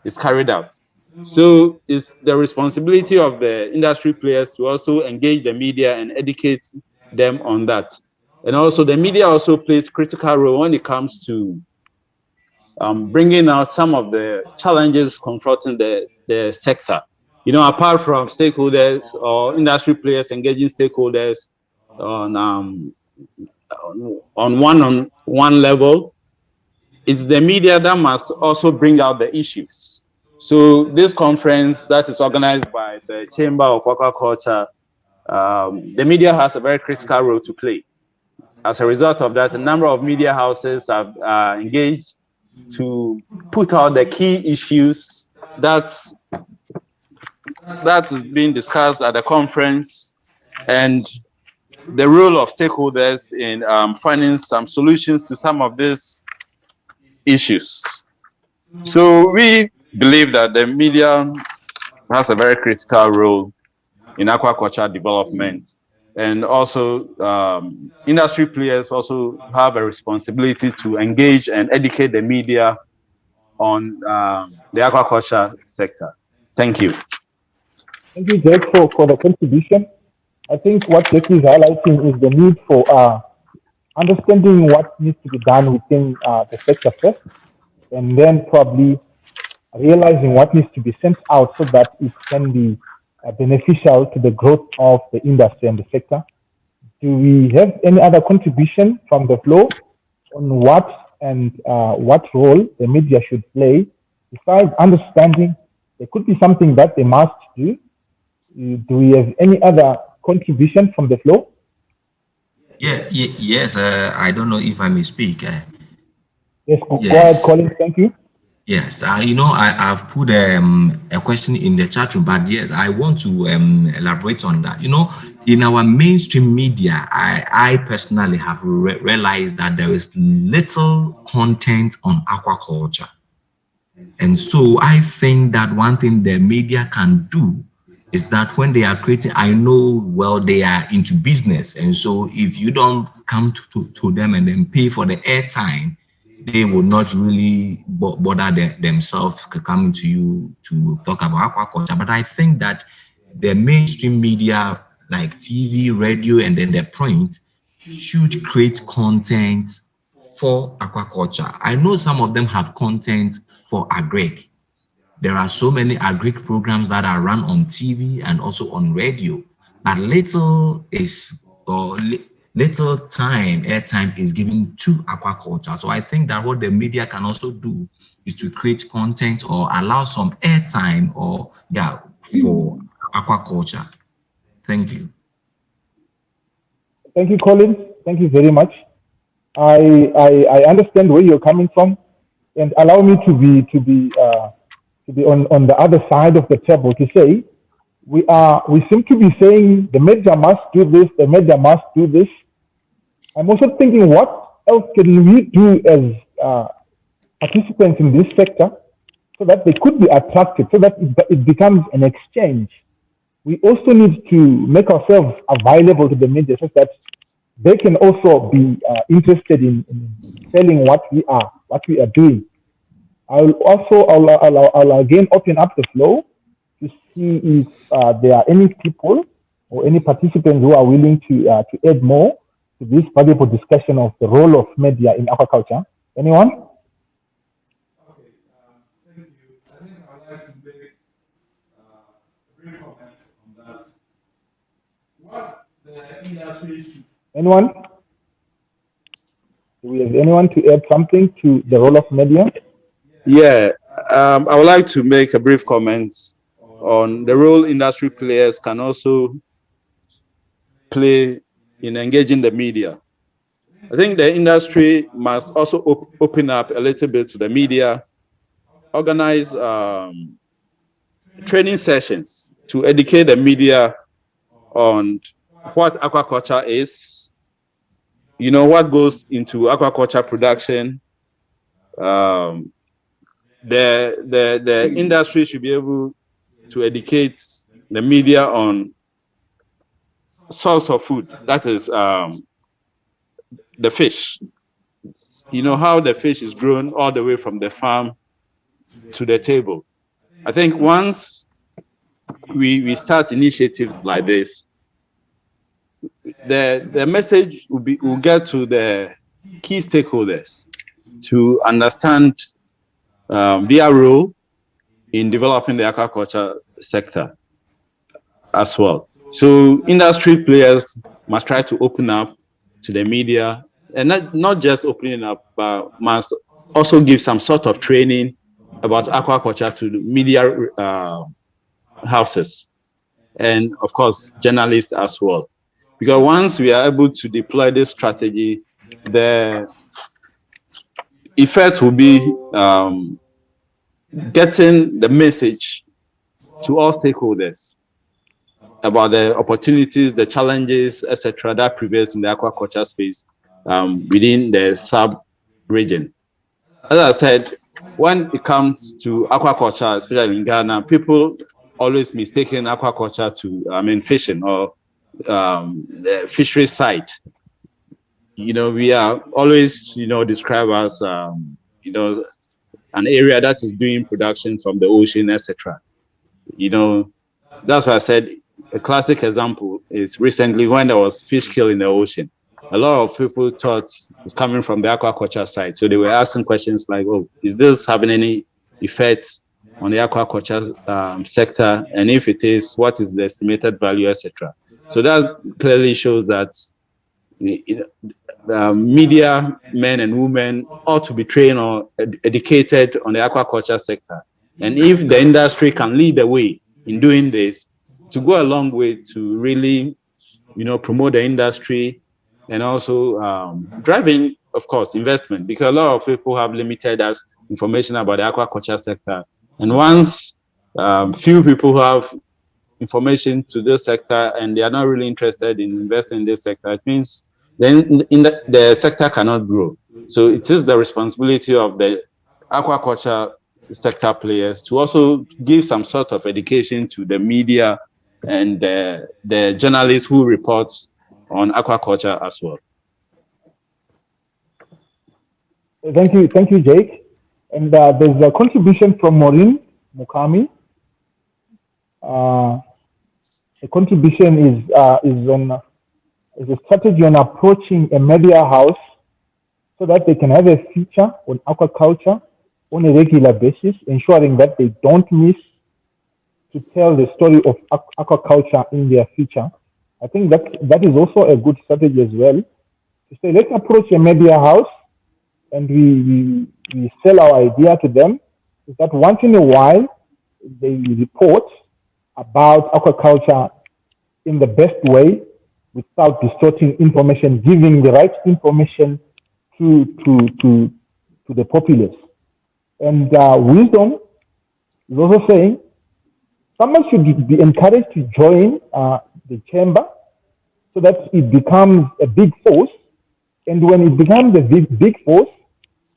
is carried out. So it's the responsibility of the industry players to also engage the media and educate them on that. And also the media also plays critical role when it comes to bringing out some of the challenges confronting the sector. Apart from stakeholders or industry players engaging stakeholders on one level, it's the media that must also bring out the issues. So this conference that is organized by the Chamber of Aquaculture, the media has a very critical role to play. As a result of that, a number of media houses have engaged to put out the key issues that is being discussed at the conference, and the role of stakeholders in finding some solutions to some of these issues. So we believe that the media has a very critical role in aquaculture development, and also industry players also have a responsibility to engage and educate the media on the aquaculture sector. Thank you. Thank you, Jake, for the contribution. I think what Jake is highlighting is the need for understanding what needs to be done within the sector first, and then probably realizing what needs to be sent out so that it can be beneficial to the growth of the industry and the sector. Do we have any other contribution from the floor on what role the media should play? Besides understanding, there could be something that they must do. Do we have any other contribution from the floor? Yes. I don't know if I may speak. Yes, go ahead, Colin. Thank you. Yes, I've put a question in the chat room, but yes, I want to elaborate on that. In our mainstream media, I personally have realized that there is little content on aquaculture. And so I think that one thing the media can do is that when they are creating, I know, well, they are into business. And so if you don't come to them and then pay for the airtime, they will not really bother themselves coming to you to talk about aquaculture. But I think that the mainstream media like TV, radio, and then the print should create content for aquaculture. I know some of them have content for agric. There are so many agric programs that are run on TV and also on radio, but little airtime is given to aquaculture. So I think that what the media can also do is to create content or allow some airtime or for aquaculture. Thank you. Thank you, Colin. Thank you very much. I understand where you're coming from, and allow me to be on the other side of the table to say we seem to be saying the media must do this, the media must do this. I'm also thinking, what else can we do as participants in this sector so that they could be attracted, so that it becomes an exchange. We also need to make ourselves available to the media so that they can also be interested in selling what we are doing. I'll again open up the floor to see if there are any people or any participants who are willing to add more to this valuable discussion of the role of media in aquaculture. Anyone? Okay, thank you. I think I'd like to make a brief comment on that. What the industry should... Anyone? Do we have anyone to add something to the role of media? Yeah, I would like to make a brief comment on the role industry players can also play in engaging the media. I think the industry must also open up a little bit to the media, organize training sessions to educate the media on what aquaculture is, you know, what goes into aquaculture production. The industry should be able to educate the media on source of food, that is the fish. You know, how the fish is grown all the way from the farm to the table. I think once we start initiatives like this, the message will get to the key stakeholders to understand their role in developing the aquaculture sector as well. So industry players must try to open up to the media, and not just opening up, but must also give some sort of training about aquaculture to the media houses, and of course journalists as well. Because once we are able to deploy this strategy, the effect will be getting the message to all stakeholders about the opportunities, the challenges, etc., that prevails in the aquaculture space within the sub-region. As I said, when it comes to aquaculture, especially in Ghana, people always mistaken aquaculture to, fishing or the fishery site. You know, we are always, described as, an area that is doing production from the ocean, etc. That's why I said a classic example is recently when there was fish kill in the ocean. A lot of people thought it's coming from the aquaculture side. So they were asking questions like, oh, is this having any effects on the aquaculture sector? And if it is, what is the estimated value, etc.? So that clearly shows that media men and women ought to be trained or educated on the aquaculture sector. And if the industry can lead the way in doing this, to go a long way to really, promote the industry and also driving, of course, investment, because a lot of people have limited us information about the aquaculture sector. And once few people have information to this sector and they are not really interested in investing in this sector, it means then the sector cannot grow. So it is the responsibility of the aquaculture sector players to also give some sort of education to the media and the journalists who report on aquaculture as well. Thank you, Jake. And there's a contribution from Maureen Mukami. The contribution is a strategy on approaching a media house so that they can have a feature on aquaculture on a regular basis, ensuring that they don't miss to tell the story of aquaculture in their feature. I think that is also a good strategy as well. To say, let's approach a media house and we sell our idea to them, is that once in a while they report about aquaculture in the best way without distorting information, giving the right information to the populace. And wisdom is also saying someone should be encouraged to join the chamber so that it becomes a big force. And when it becomes a big force,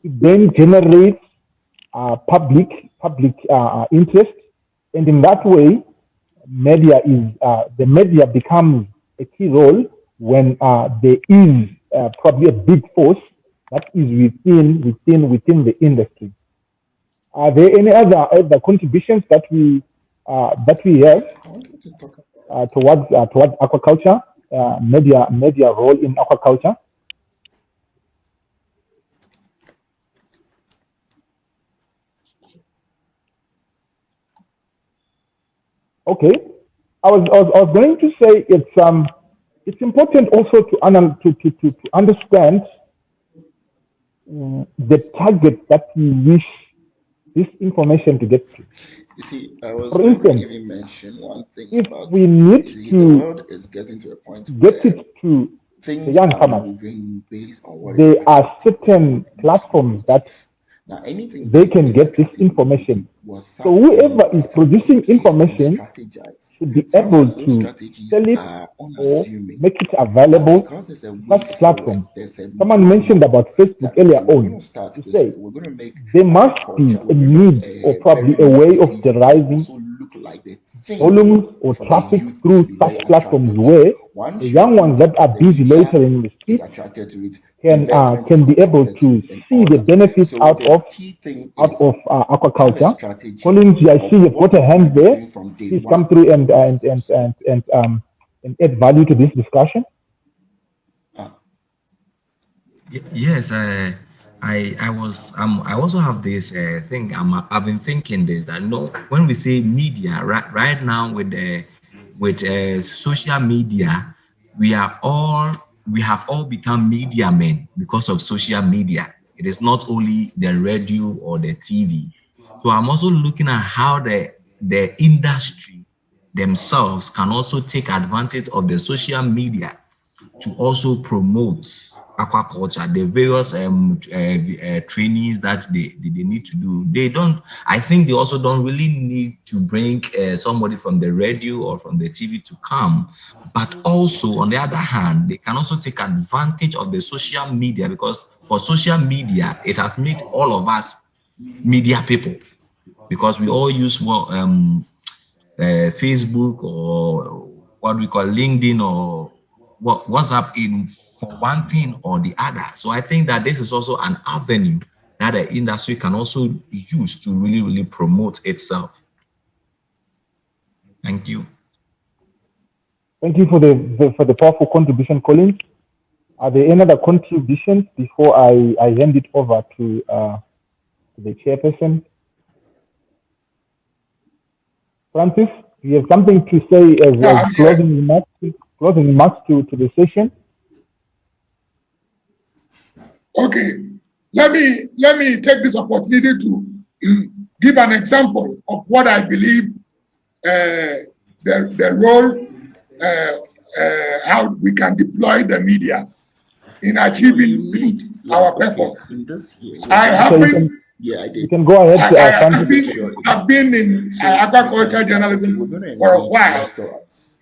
it then generates public interest. And in that way, the media becomes a key role when there is probably a big force that is within the industry. Are there any other contributions that we have towards aquaculture, media role in aquaculture? Okay, I was going to say it's important also to understand the target that we wish this information to get to. You see, I was For going to instance, even mention one thing if about, we need you see, the to world is getting to a point get where it to the things young are farmers, moving based on what is there are attractive or certain what meets platforms that narrative. Now, anything they that can is get this attractive or narrative information. was So sat down whoever by is some producing players and information strategized. should be able Sometimes those to strategies sell it are or unassuming, make it but available because there's a to way such forward, platforms. there's a Someone mentioned know about Facebook that, earlier okay, we're going on to start to this say way. We're going to make there must be aquaculture, a we're going to make need or a probably very a way of lucrative, but deriving also look like the thing volumes or for the traffic youth to through be such very platforms attracted to. where Once the you young do ones that that, are the busy media loitering in the is street attracted to it, can investment can is be able attracted to to it, and see all the that. benefits So out the key thing is have a aquaculture. strategy Collins, I see you of what put a you're going hand to be there. doing from day Please one. come through and add value to this discussion. Yes, I also have this thing. I've been thinking this, that no, when we say media, right now with social media, we have all become media men because of social media. It is not only the radio or the TV. So I'm also looking at how the industry themselves can also take advantage of the social media to also promote aquaculture, the various trainings that they need to do. They don't, I think they also don't really need to bring somebody from the radio or from the TV to come, but also on the other hand, they can also take advantage of the social media, because for social media, it has made all of us media people, because we all use Facebook, or what we call LinkedIn, or WhatsApp, in for one thing or the other. So I think that this is also an avenue that the industry can also use to really promote itself. Thank you. Thank you for the powerful contribution, Collins. Are there any other contributions before I hand it over to the chairperson? Francis, do you have something to say as closing remarks to the session? Okay, let me take this opportunity to give an example of what I believe the role, how we can deploy the media in achieving our purpose. I have been. Yeah, I did. You can go ahead. I've been in aquaculture journalism for a while,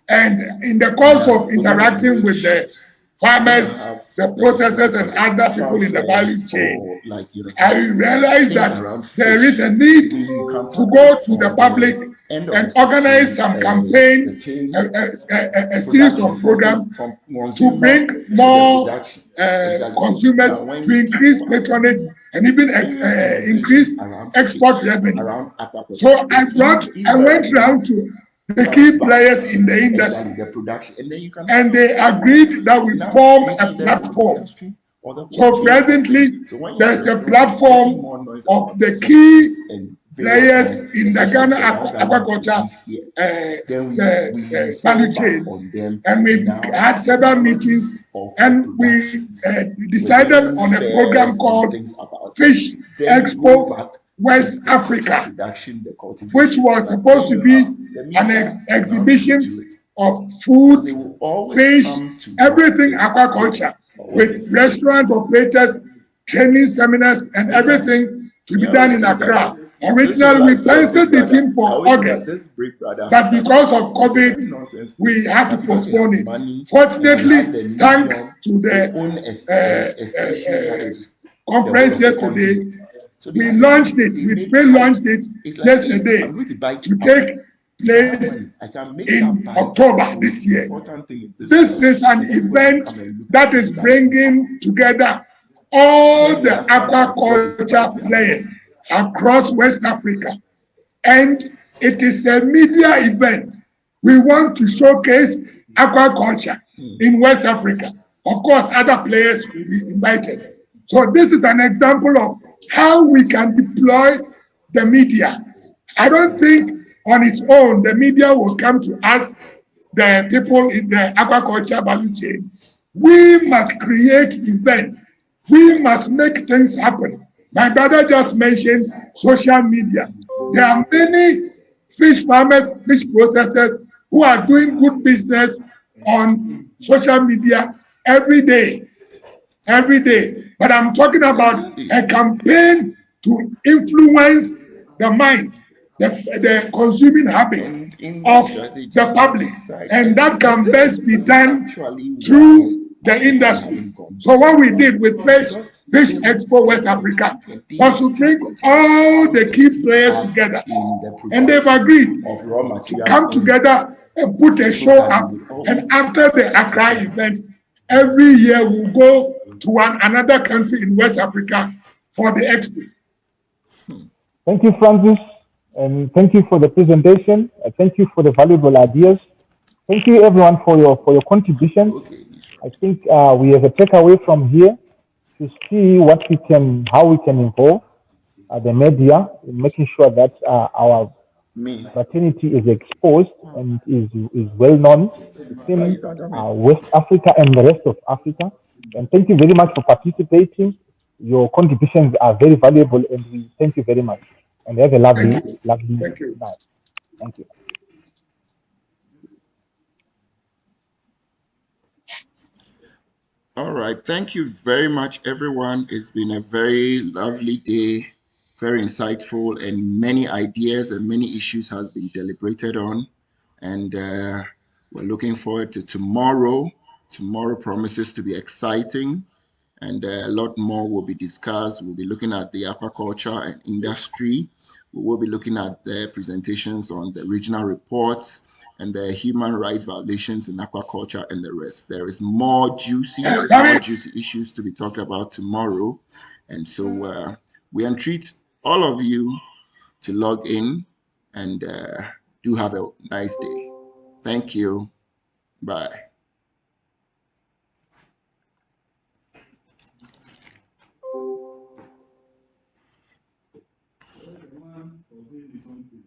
and in the course of interacting with the farmers, the processors, and other people in the value chain, I realized that there is a need to go to the public and organize some campaigns, a series of programs to bring more consumers, to increase patronage and even increase export revenue. So I went round to the key players in the industry, and they agreed that we form a platform. So presently, there's a platform of the key players in the Ghana aquaculture value chain, and we've had several meetings, and we decided on a program called Fish Expo West Africa, which was supposed to be an exhibition of food, fish, everything aquaculture, with restaurant operators, training seminars, and everything to be done in Accra. Originally, we penciled it in for August, but because of COVID, we had to postpone it. Fortunately, thanks to the conference yesterday, we launched it, we pre-launched it yesterday to take place in October this year. This is an event that is bringing together all the aquaculture players across West Africa, and it is a media event. We want to showcase aquaculture in West Africa. Of course, other players will be invited. So this is an example of how we can deploy the media. I don't think on its own the media will come to us, the people in the aquaculture value chain. We must create events. We must make things happen. My brother just mentioned social media. There are many fish farmers, fish processors who are doing good business on social media every day. Every day. But I'm talking about a campaign to influence the minds, the consuming habits of the public. And that can best be done through the industry. So what we did with Fish Expo West Africa was to bring all the key players together. And they've agreed to come together and put a show up. And after the Accra event, every year we'll go to another country in West Africa for the expo. Thank you, Francis, and thank you for the presentation. Thank you for the valuable ideas. Thank you, everyone, for your contributions. I think we have a takeaway from here to see how we can involve the media in making sure that our fraternity is exposed and is well known within West Africa and the rest of Africa. And thank you very much for participating. Your contributions are very valuable, and we thank you very much. And have a lovely night. Thank you. All right. Thank you very much, everyone. It's been a very lovely day, very insightful, and many ideas and many issues has been deliberated on. And we're looking forward to tomorrow. Tomorrow promises to be exciting, and a lot more will be discussed. We'll be looking at the aquaculture and industry. We will be looking at the presentations on the regional reports and the human rights violations in aquaculture and the rest. There is more juicy issues to be talked about tomorrow. And so we entreat all of you to log in and do have a nice day. Thank you. Bye. The man was doing his own thing.